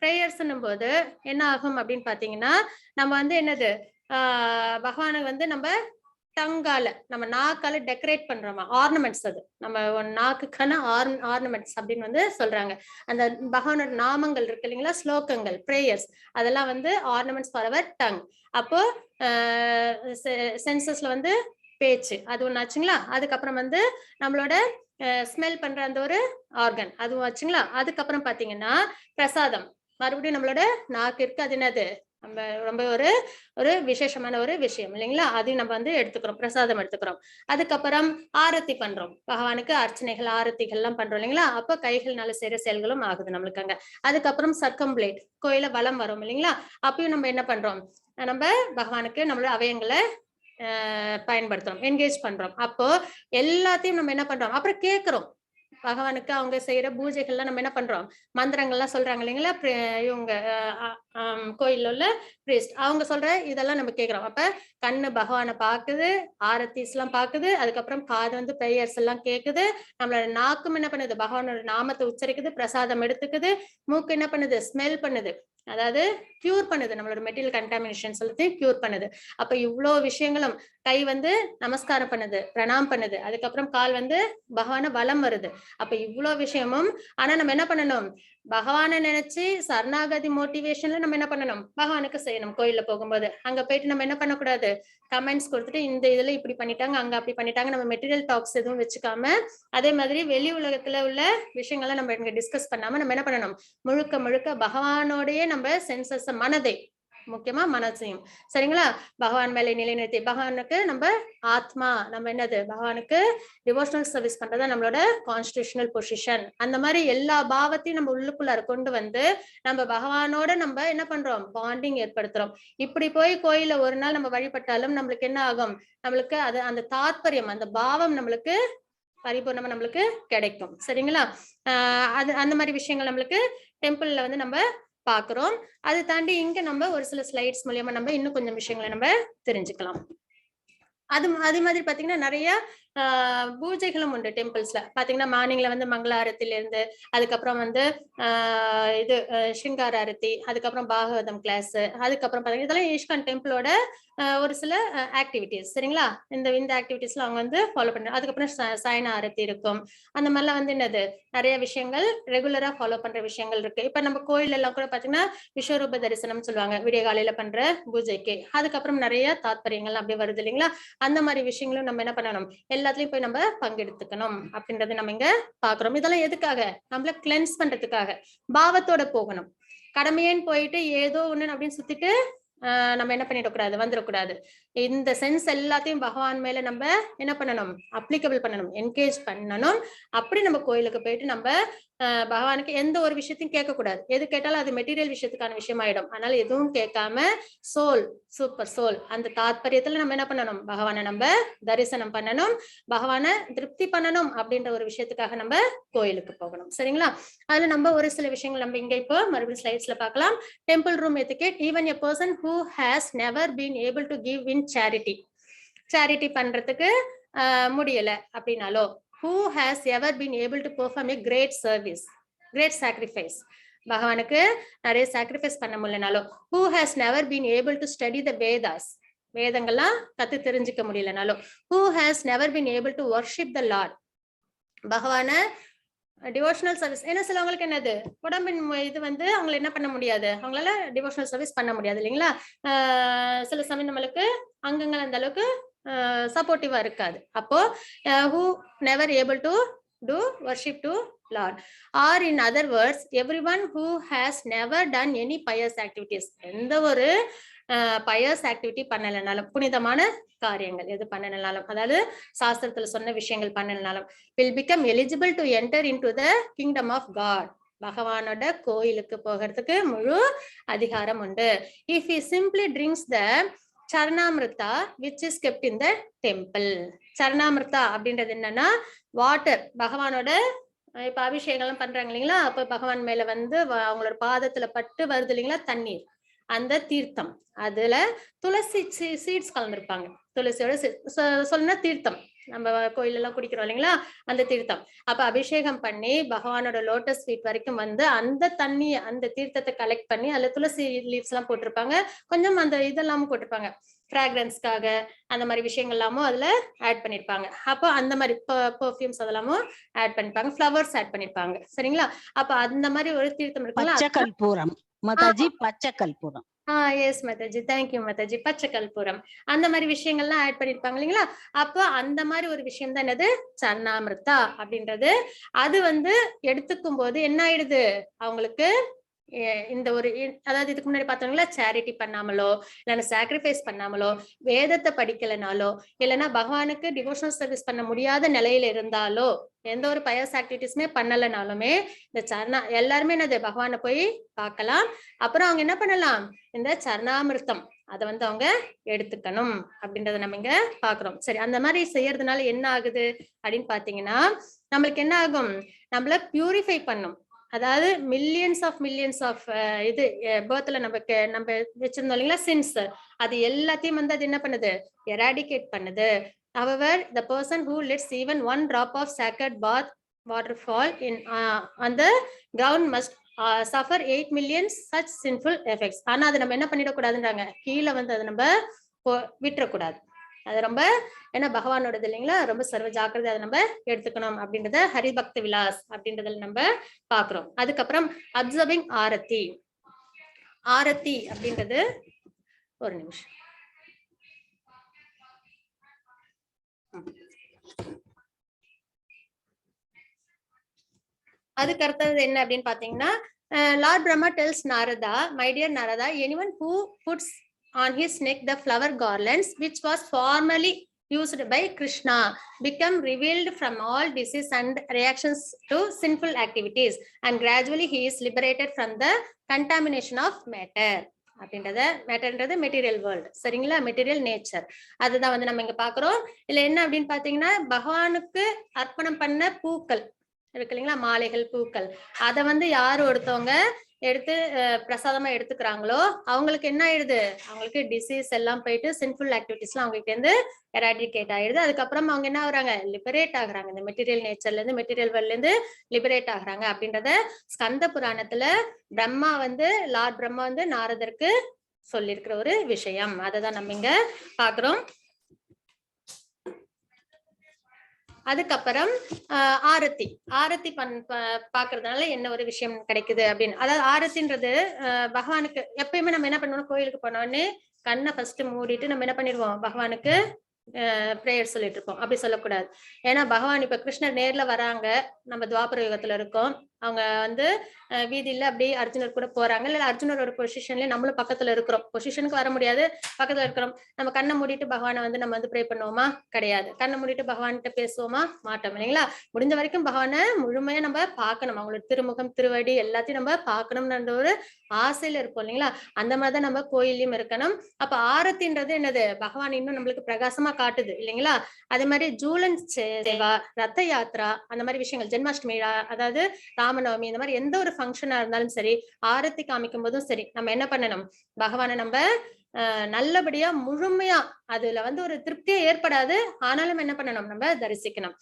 பிரேயர்ஸ்ன்னும் போது என்ன ஆகும் அப்படின்னு பாத்தீங்கன்னா, நம்ம வந்து என்னது, பகவானை வந்து நம்ம டங்கால, நம்ம நாக்கால டெக்கரேட் பண்றோமா, ஆர்னமெண்ட்ஸ், அது நம்ம நாக்குக்கான ஆர்னமெண்ட்ஸ் அப்படின்னு வந்து சொல்றாங்க. அந்த பகவானோட நாமங்கள் இருக்கு இல்லைங்களா, ஸ்லோகங்கள், பிரேயர்ஸ், அதெல்லாம் வந்து ஆர்னமெண்ட்ஸ் ஃபார் அவர் டங். அப்போ சென்சஸ்ல வந்து பேச்சு, அது ஒண்ணு ஆச்சுங்களா. அதுக்கப்புறம் வந்து நம்மளோட ஸ்மெல் பண்ற அந்த ஒரு ஆர்கன், அதுவும் ஆச்சுங்களா. அதுக்கப்புறம் பாத்தீங்கன்னா பிரசாதம், மறுபடியும் நம்மளோட நாக்கு இருக்கு, அது என்னது, நம்ம ரொம்ப ஒரு விசேஷமான ஒரு விஷயம் இல்லைங்களா, அதையும் நம்ம வந்து எடுத்துக்கிறோம், பிரசாதம் எடுத்துக்கிறோம். அதுக்கப்புறம் ஆரத்தி பண்றோம், பகவானுக்கு அர்ச்சனைகள், ஆரத்திகள் எல்லாம் பண்றோம் இல்லைங்களா. அப்ப கைகள்னால செய்யற செயல்களும் ஆகுது நம்மளுக்கு அங்க. அதுக்கப்புறம் சர்க்கம்ப்ளேட், கோயில வலம் வரோம் இல்லைங்களா, அப்பயும் நம்ம என்ன பண்றோம், நம்ம பகவானுக்கு நம்மளோட அவயங்களை பயன்படுத்துறோம், என்கேஜ் பண்றோம். அப்போ எல்லாத்தையும் நம்ம என்ன பண்றோம், அப்புறம் கேட்கிறோம் பகவானுக்கு அவங்க செய்யற பூஜைகள்லாம் நம்ம என்ன பண்றோம், மந்திரங்கள்லாம் சொல்றாங்க இல்லைங்களா, இவங்க கோயில்ல உள்ள பிரீஸ்ட், அவங்க சொல்ற இதெல்லாம் நம்ம கேட்கிறோம். அப்ப கண்ணு பகவானை பாக்குது, ஆரத்திஸ் எல்லாம் பாக்குது, அதுக்கப்புறம் காது வந்து பிரேயர்ஸ் எல்லாம் கேக்குது, நம்மளோட நாக்கும் என்ன பண்ணுது, பகவானோட நாமத்தை உச்சரிக்குது, பிரசாதம் எடுத்துக்குது, மூக்கு என்ன பண்ணுது, ஸ்மெல் பண்ணுது, அதாவது கியூர் பண்ணுது, நம்மளோட மெட்டீரியல் கண்டாமினேஷன்ஸ் எல்லாத்தையும் கியூர் பண்ணுது. அப்ப இவ்வளவு விஷயங்களும், கை வந்து நமஸ்காரம் பண்ணுது, பிரணாம் பண்ணுது, அதுக்கப்புறம் கால் வந்து பகவான வலம் வருது. அப்ப இவ்வளவு விஷயமும், ஆனா நம்ம என்ன பண்ணணும், பகவானை நினைச்சு சரணாகதி மோட்டிவேஷன்ல நம்ம என்ன பண்ணணும், பகவானுக்கு செய்யணும். கோயில்ல போகும்போது அங்க போயிட்டு நம்ம என்ன பண்ணக்கூடாது, கமெண்ட்ஸ் கொடுத்துட்டு இந்த இதுல இப்படி பண்ணிட்டாங்க, அங்க அப்படி பண்ணிட்டாங்க, நம்ம மெட்டீரியல் டாக்ஸ் எதுவும் வச்சுக்காம, அதே மாதிரி வெளி உலகத்துல உள்ள விஷயங்களை நம்ம இங்க டிஸ்கஸ் பண்ணாம நம்ம என்ன பண்ணணும், முழுக்க முழுக்க பகவானோடயே நம்ம சென்சஸ், மனதை, முக்கியமா மனசையும், சரிங்களா, பகவான் மேல நிலைநிறுத்தி, பகவானுக்கு நம்ம ஆத்மா, நம்ம என்னது, பகவானுக்கு டிவோஷனல் சர்வீஸ் பண்றதா நம்மளோட கான்ஸ்டிடியூஷனல் பொசிஷன். அந்த மாதிரி எல்லா பாவத்தையும் நம்ம உள்ளுக்குள்ள கொண்டு வந்து நம்ம பகவானோட நம்ம என்ன பண்றோம், பாண்டிங் ஏற்படுத்துறோம். இப்படி போய் கோயில ஒரு நாள் நம்ம வழிபட்டாலும் நம்மளுக்கு என்ன ஆகும், நம்மளுக்கு அது அந்த தாத்பரியம், அந்த பாவம் நம்மளுக்கு பரிபூர்ணமா நம்மளுக்கு கிடைக்கும். சரிங்களா? அது அந்த மாதிரி விஷயங்கள் நம்மளுக்கு டெம்பிள்ல வந்து நம்ம பாக்குறோம். அதை தாண்டி இங்க நம்ம ஒரு சில ஸ்லைட்ஸ் மூலியமா நம்ம இன்னும் கொஞ்சம் விஷயங்களை நம்ம தெரிஞ்சுக்கலாம். அதே மாதிரி பாத்தீங்கன்னா நிறைய பூஜைகளும் உண்டு டெம்பிள்ஸ்ல. பாத்தீங்கன்னா மார்னிங்ல வந்து மங்கள ஆரத்தில இருந்து, அதுக்கப்புறம் வந்து இது சிங்கார ஆரத்தி, அதுக்கப்புறம் பாகவதம் கிளாஸ், அதுக்கப்புறம் பாத்தீங்கன்னா இதெல்லாம் ISKCON டெம்பிளோட ஒரு சில ஆக்டிவிட்டிஸ். சரிங்களா? இந்த ஆக்டிவிட்டிஸ்ல அவங்க வந்து ஃபாலோ பண்றாங்க. அதுக்கப்புறம் சாயன ஆரத்தி இருக்கும். அந்த மாதிரிலாம் வந்து என்னது நிறைய விஷயங்கள் ரெகுலரா ஃபாலோ பண்ற விஷயங்கள் இருக்கு. இப்ப நம்ம கோயில் எல்லாம் கூட பாத்தீங்கன்னா விஸ்வரூப தரிசனம் சொல்லுவாங்க, விடிய காலையில பண்ற பூஜைக்கு. அதுக்கப்புறம் நிறைய தாத்பரியங்கள் அப்படியே வருது இல்லைங்களா? அந்த மாதிரி விஷயங்களும் நம்ம என்ன பண்ணணும், எல்லாத்துலயும் போய் நம்ம பங்கெடுத்துக்கணும் அப்படின்றத நம்ம இங்க பாக்குறோம். இதெல்லாம் எதுக்காக? நம்மள கிளென்ஸ் பண்றதுக்காக. பாவத்தோட போகணும். கடமையேன்னு போயிட்டு ஏதோ ஒண்ணு அப்படின்னு சுத்திட்டு நம்ம என்ன பண்ணிடக்கூடாது, வந்துடக்கூடாது. இந்த சென்ஸ் எல்லாத்தையும் பகவான் மேல நம்ம என்ன பண்ணணும், அப்ளிகபிள் பண்ணணும், என்கேஜ் பண்ணணும். அப்படி நம்ம கோயிலுக்கு போயிட்டு நம்ம பகவானுக்கு எந்த ஒரு விஷயத்தையும் கேட்கக்கூடாது. எது கேட்டாலும் அது மெட்டீரியல் விஷயத்துக்கான விஷயம் ஆயிடும். அதனால எதுவும் கேட்காம சோல், சூப்பர் சோல், அந்த தாத்பரியத்துல நம்ம என்ன பண்ணணும், பகவானை நம்ம தரிசனம் பண்ணணும், பகவானை திருப்தி பண்ணணும் அப்படின்ற ஒரு விஷயத்துக்காக நம்ம கோயிலுக்கு போகணும். சரிங்களா? அதுல நம்ம ஒரு சில விஷயங்கள் நம்ம இங்க இப்போ மறுபடியும் ஸ்லைட்ஸ்ல பார்க்கலாம். Temple room etiquette. Even a person who has never been able to give in charity பண்றதுக்கு முடியல அப்படின்னாலோ, who has ever been able to perform a great service, great sacrifice, பகவானுக்கு நிறைய சாக்ரிஃபைஸ் பண்ண முடியலனாலும், who has never been able to study the Vedas, வேதங்கள்லாம் கத்து தெரிஞ்சுக்க முடியலனாலும், who has never been able to worship the Lord, பகவான டிவோஷனல் சர்வீஸ். ஏன்னா சிலவங்களுக்கு என்னது உடம்பின் இது வந்து அவங்களை என்ன பண்ண முடியாது, அவங்களால டிவோஷனல் சர்வீஸ் பண்ண முடியாது இல்லைங்களா? சில சமயம் நம்மளுக்கு அங்கங்கள் அந்த அளவுக்கு சப்போர்ட்டிவா இருக்காது. அப்போ who never able to do worship to Lord, or in other words everyone who has never done any pious activities, எந்த ஒரு pious activity பண்ணலனாலும், புனிதமான காரியங்கள் எது பண்ணலனாலும், அதாவது சாஸ்திரத்துல சொன்ன விஷயங்கள் பண்ணலனாலும், will become eligible to enter into the kingdom of God, பகவானோட கோயிலுக்கு போகிறதுக்கு முழு அதிகாரம் உண்டு. if he simply drinks the சரணாமிருத்தா which is kept in the temple. சரணாமிருத்தா அப்படின்றது என்னன்னா வாட்டர். பகவானோட இப்ப அபிஷேகம் பண்றாங்க இல்லைங்களா, அப்ப பகவான் மேல வந்து அவங்களோட பாதத்துல பட்டு வருது இல்லைங்களா தண்ணீர், அந்த தீர்த்தம். அதுல துளசி சீட்ஸ் கலந்துருப்பாங்க. துளசியோட சொல்லுனா தீர்த்தம், நம்ம கோயில் எல்லாம் குடிக்கிறோம் இல்லைங்களா, அந்த தீர்த்தம். அப்ப அபிஷேகம் பண்ணி பகவானோட லோட்டஸ் ஃபீட் வரைக்கும் வந்து அந்த தண்ணி, அந்த தீர்த்தத்தை கலெக்ட் பண்ணி அதுல துளசி லீவ்ஸ் எல்லாம் போட்டிருப்பாங்க, கொஞ்சம் அந்த இதெல்லாமும் போட்டிருப்பாங்க ஃப்ராக்ரன்ஸ்க்காக, அந்த மாதிரி விஷயங்கள் எல்லாமும் அதுல ஆட் பண்ணிருப்பாங்க. அப்போ அந்த மாதிரி பெர்ஃபியூம்ஸ் அதெல்லாமும் ஆட் பண்ணிருப்பாங்க, ஃப்ளவர்ஸ் ஆட் பண்ணிருப்பாங்க. சரிங்களா? அப்ப அந்த மாதிரி ஒரு தீர்த்தம் இருக்குல்ல, பச்சை கற்பூரம் மாதாஜி, பச்சை கற்பூரம். Yes Mataji, thank you Mataji. பச்சை கற்பூரம், அந்த மாதிரி விஷயங்கள்லாம் ஆட் பண்ணிருப்பாங்க இல்லைங்களா? அப்போ அந்த மாதிரி ஒரு விஷயம் தான் என்னது சரணாமிருத்தா அப்படின்றது. அது வந்து எடுத்துக்கும் போது என்ன ஆயிடுது, அவங்களுக்கு இந்த ஒரு, அதாவது இதுக்கு முன்னாடி பார்த்தோம்ல, சேரிட்டி பண்ணாமலோ இல்லைன்னா சாக்ரிஃபைஸ் பண்ணாமலோ, வேதத்தை படிக்கலனாலோ, இல்லைன்னா பகவானுக்கு டிவோஷனல் சர்வீஸ் பண்ண முடியாத நிலையில இருந்தாலோ, எந்த ஒரு பயஸ் ஆக்டிவிட்டிஸுமே பண்ணலனாலுமே இந்த சரணா எல்லாருமே என்னது பகவானை போய் பார்க்கலாம். அப்புறம் அவங்க என்ன பண்ணலாம், இந்த சரணாமிருத்தம் அதை வந்து அவங்க எடுத்துக்கணும் அப்படின்றத நம்ம இங்க பாக்குறோம். சரி, அந்த மாதிரி செய்யறதுனால என்ன ஆகுது அப்படின்னு பாத்தீங்கன்னா, நம்மளுக்கு என்ன ஆகும், நம்மள பியூரிஃபை பண்ணும். அதாவது மில்லியன்ஸ் ஆஃப் இது பர்த்ல நம்ம வச்சிருந்தோம் இல்லைங்களா சின்ஸ், அது எல்லாத்தையும் வந்து அது என்ன பண்ணுது, எராடிகேட் பண்ணுது. However, the person who lets even one drop of sacred bath water fall in on the ground must suffer 8 million such sinful effects. ஆனா அது நம்ம என்ன பண்ணிடக்கூடாதுன்றாங்க, கீழே வந்து அதை நம்ம விட்டுறக்கூடாது. அது ரொம்ப ஏன்னா பகவானோடது இல்லைங்களா, ரொம்ப சர்வ ஜாக்கிரதை அதை நம்ம எடுத்துக்கணும் அப்படின்றத ஹரிபக்தி விலாஸ் அப்படின்றதுல நம்ம பாக்குறோம். அதுக்கப்புறம் அப்சர்விங் ஆரத்தி. ஆரத்தி அப்படின்றது, ஒரு நிமிஷம், அதுக்கு அடுத்தது என்ன அப்படின்னு பாத்தீங்கன்னா, Lord Brahma tells Narada, my dear Narada, anyone who puts on his neck the flower garlands which was formerly used by Krishna become revealed from all disease and reactions to sinful activities, and gradually he is liberated from the contamination of matter. அப்படின்றத, மேட்டர்ன்றது மெட்டீரியல் வேர்ல்டு. சரிங்களா? மெட்டீரியல் நேச்சர், அதுதான் வந்து நம்ம இங்க பாக்குறோம். இல்ல என்ன அப்படின்னு பாத்தீங்கன்னா, பகவானுக்கு அர்ப்பணம் பண்ண பூக்கள், இருக்கு இல்லைங்களா, மாலைகள், பூக்கள். அதை வந்து யார் ஒருத்தவங்க எடுத்து பிரசாதமா எடுத்துக்கிறாங்களோ அவங்களுக்கு என்ன ஆயிடுது, அவங்களுக்கு டிசீஸ் எல்லாம் போயிட்டு சின்ஃபுல் ஆக்டிவிட்டிஸ்லாம் அவங்களுக்கு இருந்து எராடிகேட் ஆயிடுது. அதுக்கப்புறம் அவங்க என்ன ஆகுறாங்க, லிபரேட் ஆகுறாங்க. இந்த மெட்டீரியல் நேச்சர்ல இருந்து, மெட்டீரியல் வேர்ல்ட்ல இருந்து லிபரேட் ஆகுறாங்க அப்படின்றத ஸ்கந்த புராணத்துல பிரம்மா வந்து லார்ட் பிரம்மா வந்து நாரதருக்கு சொல்லியிருக்கிற ஒரு விஷயம். அததான் நம்ம இங்க பாக்குறோம். அதுக்கப்புறம் ஆரத்தி பாக்குறதுனால என்ன ஒரு விஷயம் கிடைக்குது அப்படின்னு, அதாவது ஆரத்தின்றது பகவானுக்கு எப்பயுமே நம்ம என்ன பண்ணுவோம், கோயிலுக்கு போனோடனே கண்ணை ஃபர்ஸ்ட் மூடிட்டு நம்ம என்ன பண்ணிடுவோம், பகவானுக்கு பிரேயர் சொல்லிட்டு இருப்போம். அப்படி சொல்லக்கூடாது. ஏன்னா பகவான் இப்ப கிருஷ்ணர் நேர்ல வராங்க, நம்ம துவாபர யுகத்துல இருக்கோம், அவங்க வந்து வீதியில அப்படியே அர்ஜுனர் கூட போறாங்க, இல்ல அர்ஜுனரோட பொசிஷன்ல நம்மளும் பக்கத்துல இருக்கிறோம், பொசிஷனுக்கு வர முடியாது, பக்கத்துல இருக்கிறோம். நம்ம கண்ணை மூடிட்டு பகவானை வந்து நம்ம வந்து ப்ரே பண்ணுவோமா, கிடையாது. கண்ணை மூடிட்டு பகவான்கிட்ட பேசுவோமா, மாட்டோம் இல்லைங்களா. முடிஞ்ச வரைக்கும் பகவானை முழுமையா நம்ம பார்க்கணும், அவங்களோட திருமுகம் திருவடி எல்லாத்தையும் நம்ம பார்க்கணும்ன்ற ஒரு ஆசையில இருப்போம் இல்லைங்களா. அந்த மாதிரிதான் நம்ம கோயிலையும் இருக்கணும். அப்ப ஆரத்தின்றது என்னது, பகவான் இன்னும் நம்மளுக்கு பிரகாசமா காட்டுது இல்லைங்களா. அதே மாதிரி ஜூலன் சேவா, ரத்த யாத்ரா, அந்த மாதிரி விஷயங்கள், ஜென்மாஷ்டமி, அதாவது ராமநவமி, இந்த மாதிரி எந்த ஒரு ஃபங்க்ஷனா இருந்தாலும் சரி, ஆரத்தி காமிக்கும் போதும் சரி, நம்ம என்ன பண்ணணும், பகவானை நம்ம நல்லபடியா முழுமையா, அதுல வந்து ஒரு திருப்தியே ஏற்படாது, ஆனாலும் என்ன பண்ணணும், நம்ம தரிசிக்கணும்.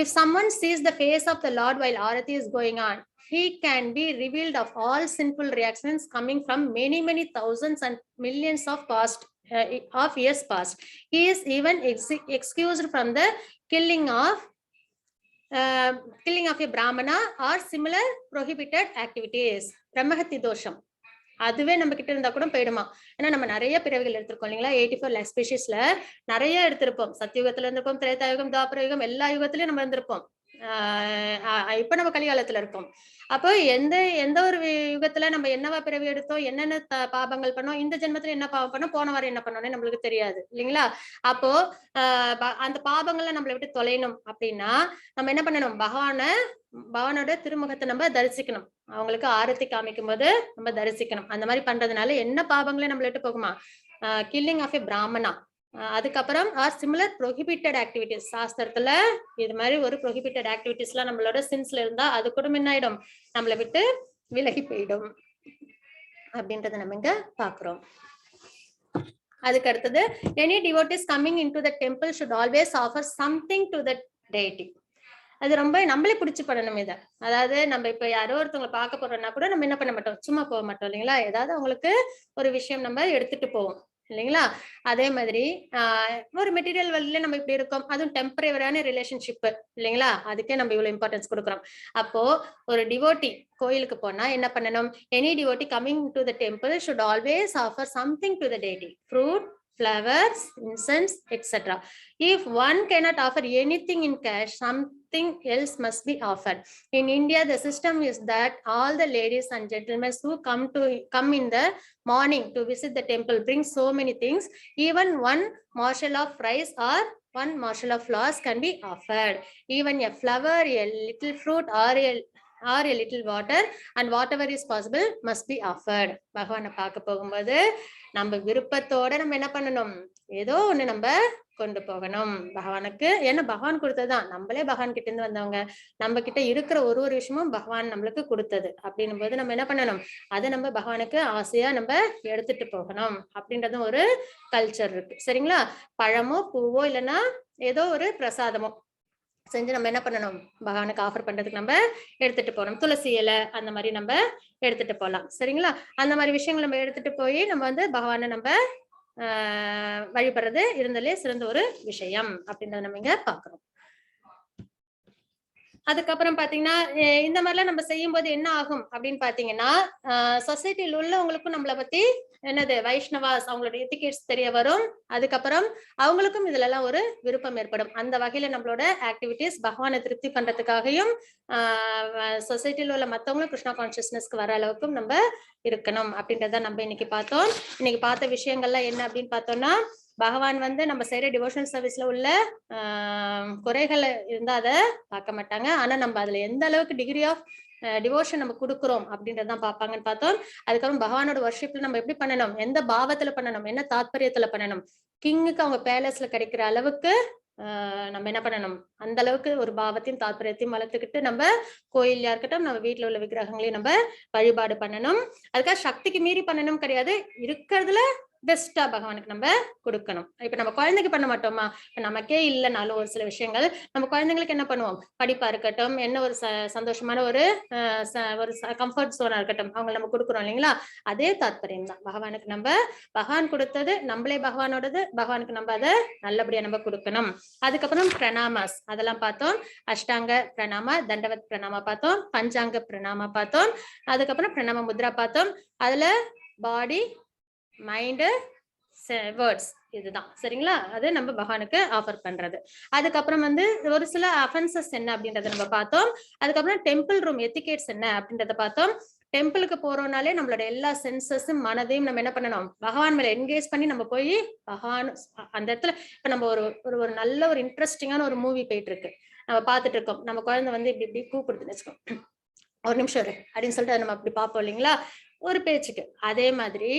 If someone sees the face of the Lord while Arati is going on, he can be revealed of all sinful reactions coming from many thousands and millions of years past. He is even excused from the killing of a Brahmana or similar prohibited activities. Brahmahati dosham அதுவே நம்ம கிட்ட இருந்தா கூட போயிடுமா. ஏன்னா நம்ம நிறைய பிறவிகள் எடுத்திருக்கோம் இல்லைங்களா. 84 lakh ஸ்பீஷிஸ்ல நிறைய எடுத்திருப்போம். சத்தியுகத்துல இருந்திருப்போம், திரேதாயுகம், துவாபர யுகம், எல்லா யுகத்திலயும் நம்ம இருந்திருப்போம். இப்ப நம்ம கலிகாலத்துல இருக்கோம். அப்போ எந்த ஒரு யுகத்துல நம்ம என்னவா பிறவி எடுத்தோம், என்னென்ன பாபங்கள் பண்ணோம், இந்த ஜென்மத்துல என்ன பாவம் பண்ணோம், போன வாரம் என்ன பண்ணோம்னு நம்மளுக்கு தெரியாது இல்லைங்களா. அப்போ அந்த பாபங்களை நம்மளை விட்டு தொலைணும் அப்படின்னா நம்ம என்ன பண்ணணும், பகவானோட திருமுகத்தை நம்ம தரிசிக்கணும். அவங்களுக்கு ஆரத்தி காமிக்கும் போது நம்ம தரிசிக்கணும். அந்த மாதிரி பண்றதுனால என்ன பாபங்களே நம்மள விட்டு போகுமா, கில்லிங் ஆஃப் எ பிராமணா, அதுக்கப்புறம் ஆர் சிமிலர் ப்ரொஹிபிட்டட் ஆக்டிவிட்டிஸ், சாஸ்திரத்துல இது மாதிரி ஒரு ப்ரொஹிபிட்டட் ஆக்டிவிட்டிஸ் எல்லாம் நம்மளோட சின்ஸ்ல இருந்தா அது கூட என்ன ஆயிடும், நம்மளை விட்டு விலகி போயிடும் அப்படின்றத நம்ம இங்க பாக்குறோம். அதுக்கு அடுத்தது, any devotees coming into the temple should always offer something to the deity. அது ரொம்ப நம்மளே பிடிச்சு பண்ணணும் இதை. அதாவது நம்ம இப்ப யாரோ ஒருத்தவங்களை பார்க்க போறோம்னா கூட நம்ம என்ன பண்ண மாட்டோம், சும்மா போக மாட்டோம் இல்லைங்களா. ஏதாவது அவங்களுக்கு ஒரு விஷயம் நம்ம எடுத்துட்டு போவோம் இல்லைங்களா. அதே மாதிரி ஒரு மெட்டீரியல் வேர்ல்ட்ல நம்ம இப்படி இருக்கோம், அதுவும் டெம்பரரியான ரிலேஷன்ஷிப் இல்லைங்களா, அதுக்கே நம்ம இவ்வளவு இம்பார்ட்டன்ஸ் கொடுக்குறோம். அப்போ ஒரு டிவோட்டி கோயிலுக்கு போனா என்ன பண்ணணும், any devotee coming to the temple should always offer something to the deity, fruit, flowers, incense, etc. If one cannot offer anything in cash, something else must be offered. In India, the system is that all the ladies and gentlemen who come in the morning to visit the temple bring so many things. Even one morsel of rice or one morsel of flowers can be offered. Even a flower, a little fruit, or a little water, and whatever is possible must be offered. பகவானை பார்க்க போகும்போது நம்ம விருப்பத்தோட நம்ம என்ன பண்ணணும், ஏதோ ஒண்ணு நம்ம கொண்டு போகணும் பகவானுக்கு. ஏன்னா பகவான் கொடுத்ததுதான், நம்மளே பகவான் கிட்ட இருந்து வந்தவங்க, நம்ம கிட்ட இருக்கிற ஒரு விஷயமும் பகவான் நம்மளுக்கு கொடுத்தது. அப்படின்னும் போது நம்ம என்ன பண்ணணும், அதை நம்ம பகவானுக்கு ஆசையா நம்ம எடுத்துட்டு போகணும் அப்படின்றதும் ஒரு கல்ச்சர் இருக்கு சரிங்களா. பழமோ பூவோ இல்லைன்னா ஏதோ ஒரு பிரசாதமோ செஞ்சு நம்ம என்ன பண்ணணும், பகவானுக்கு ஆஃபர் பண்றதுக்கு நம்ம எடுத்துட்டு போகணும். துளசி இலை அந்த மாதிரி நம்ம எடுத்துட்டு போகலாம் சரிங்களா. அந்த மாதிரி விஷயங்கள் நம்ம எடுத்துட்டு போய் நம்ம வந்து பகவானை நம்ம வழிபடுறது இருந்தலே சிறந்த ஒரு விஷயம் அப்படின்றத நம்ம இங்க பாக்குறோம். அதுக்கப்புறம் பாத்தீங்கன்னா இந்த மாதிரிலாம் நம்ம செய்யும் போது என்ன ஆகும் அப்படின்னு பாத்தீங்கன்னா, சொசைட்டியில் உள்ளவங்களுக்கும் நம்மளை பத்தி என்னது வைஷ்ணவாஸ் அவங்களோட எத்திகேட்ஸ் தெரிய வரும். அதுக்கப்புறம் அவங்களுக்கும் இதுல எல்லாம் ஒரு விருப்பம் ஏற்படும். அந்த வகையில நம்மளோட ஆக்டிவிட்டிஸ் பகவானை திருப்தி பண்றதுக்காகவும் சொசைட்டியில் உள்ள மத்தவங்களும் கிருஷ்ணா கான்சியஸ்னஸ்க்கு வர அளவுக்கும் நம்ம இருக்கணும் அப்படின்றத நம்ம இன்னைக்கு பார்த்தோம். இன்னைக்கு பார்த்த விஷயங்கள்லாம் என்ன அப்படின்னு பார்த்தோம்னா, பகவான் வந்து நம்ம செய்யற டிவோஷனல் சர்வீஸ்ல உள்ள குறைகளை இருந்தா அதை பார்க்க மாட்டாங்க. ஆனா நம்ம அதுல எந்த அளவுக்கு டிகிரி ஆஃப் டிவோஷன் நம்ம கொடுக்குறோம் அப்படின்றதான் பார்ப்பாங்கன்னு பார்த்தோம். அதுக்கப்புறம் பகவானோட வர்ஷிப்ல நம்ம எப்படி பண்ணணும், எந்த பாவத்துல பண்ணணும், என்ன தாத்பரியத்துல பண்ணணும். கிங்குக்கு அவங்க பேலஸ்ல கிடைக்கிற அளவுக்கு நம்ம என்ன பண்ணணும், அந்த அளவுக்கு ஒரு பாவத்தையும் தாத்பரியத்தையும் வளர்த்துக்கிட்டு நம்ம கோயில்லையா இருக்கட்டும், நம்ம வீட்டுல உள்ள விக்கிரகங்களையும் நம்ம வழிபாடு பண்ணணும். அதுக்காக சக்திக்கு மீறி பண்ணணும் கிடையாது, இருக்கிறதுல பெஸ்டா பகவானுக்கு நம்ம கொடுக்கணும். இப்ப நம்ம குழந்தைக்கு பண்ண மாட்டோமா, நமக்கே இல்லைனாலும் ஒரு சில விஷயங்கள் நம்ம குழந்தைங்களுக்கு என்ன பண்ணுவோம், படிப்பா இருக்கட்டும், என்ன ஒரு சந்தோஷமான ஒரு கம்ஃபர்ட் சோனா இருக்கட்டும், அவங்க நம்ம கொடுக்குறோம் இல்லைங்களா, அதே தாத்பரியம் தான் பகவானுக்கு. நம்ம பகவான் கொடுத்தது நம்மளே பகவானோடது, பகவானுக்கு நம்ம அதை நல்லபடியா நம்ம கொடுக்கணும். அதுக்கப்புறம் பிரணாமாஸ் அதெல்லாம் பார்த்தோம். அஷ்டாங்க பிரணாமா, தண்டவத் பிரணாமா பார்த்தோம், பஞ்சாங்க பிரணாமா பார்த்தோம், அதுக்கப்புறம் பிரணாம முத்ரா பார்த்தோம். அதுல பாடி, மைண்டு, வேர்ட்ஸ் இதுதான் சரிங்களா, அது நம்ம பகவானுக்கு ஆஃபர் பண்றது. அதுக்கப்புறம் ஒரு சில அஃபென்சஸ் என்ன அப்படின்றத நம்ம பார்த்தோம். அதுக்கப்புறம் டெம்பிள் ரூம் எத்திகேட்ஸ் என்ன அப்படின்றத பார்த்தோம். டெம்பிளுக்கு போறோம்னாலே நம்மளோட எல்லா சென்சஸும் மனதையும் நம்ம என்ன பண்ணணும், பகவான் மேல என்கேஜ் பண்ணி நம்ம போய் பகவான் அந்த இடத்துல. இப்ப நம்ம ஒரு நல்ல ஒரு இன்ட்ரெஸ்டிங்கான ஒரு மூவி போயிட்டு இருக்கு, நம்ம பார்த்துட்டு இருக்கோம். நம்ம குழந்தை இப்படி இப்படி கூப்பிடுதுன்னு வச்சுக்கோம், ஒரு நிமிஷம் இரு அப்படின்னு சொல்லிட்டு நம்ம அப்படி பார்ப்போம் இல்லைங்களா, ஒரு பேச்சுக்கு. அதே மாதிரி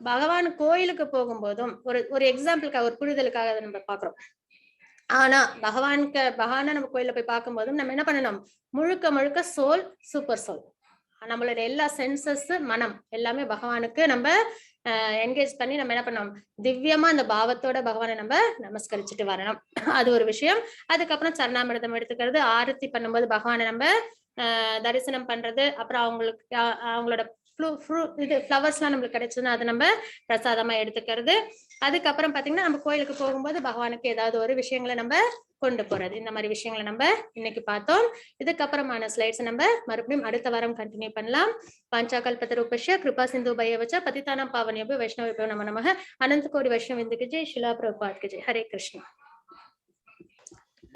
பகவான் கோயிலுக்கு போகும்போதும் ஒரு எக்ஸாம்பிளுக்காக, ஒரு புரிதலுக்காக அதை நம்ம பாக்குறோம். ஆனா பகவான நம்ம கோயில போய் பார்க்கும்போதும் நம்ம என்ன பண்ணணும், முழுக்க முழுக்க சோல், சூப்பர் சோல், நம்மளோட எல்லா சென்சஸ், மனம் எல்லாமே பகவானுக்கு நம்ம என்கேஜ் பண்ணி நம்ம என்ன பண்ணணும், திவ்யமா அந்த பாவத்தோட பகவானை நம்ம நமஸ்கரிச்சுட்டு வரணும். அது ஒரு விஷயம். அதுக்கப்புறம் சரணாமிரதம் எடுத்துக்கிறது, ஆரத்தி பண்ணும்போது பகவானை நம்ம தரிசனம் பண்றது, அப்புறம் அவங்களோட இது ஃப்ளவர்ஸ் எல்லாம் நம்மளுக்கு கிடைச்சதுன்னா அதை நம்ம பிரசாதமா எடுத்துக்கிறது. அதுக்கப்புறம் பாத்தீங்கன்னா நம்ம கோயிலுக்கு போகும்போது பகவானுக்கு ஏதாவது ஒரு விஷயங்களை நம்ம கொண்டு போறது. இந்த மாதிரி விஷயங்களை நம்ம இன்னைக்கு பார்த்தோம். இதுக்கப்புறமான ஸ்லைட்ஸ் நம்ம மறுபடியும் அடுத்த வாரம் கண்டினியூ பண்ணலாம். பாஞ்சாகல்பதரூபஸ்ய கிருபா சிந்து பயவச்ச பதிதானாம் பாவனேபி வைஷ்ணவேபோ நமோ நமः. அனந்த கோடி வைஷ்ணவேந்துக்கு ஜெய், ஷிலா பிரபுபாத்க்கு ஜெய். ஹரே கிருஷ்ணா.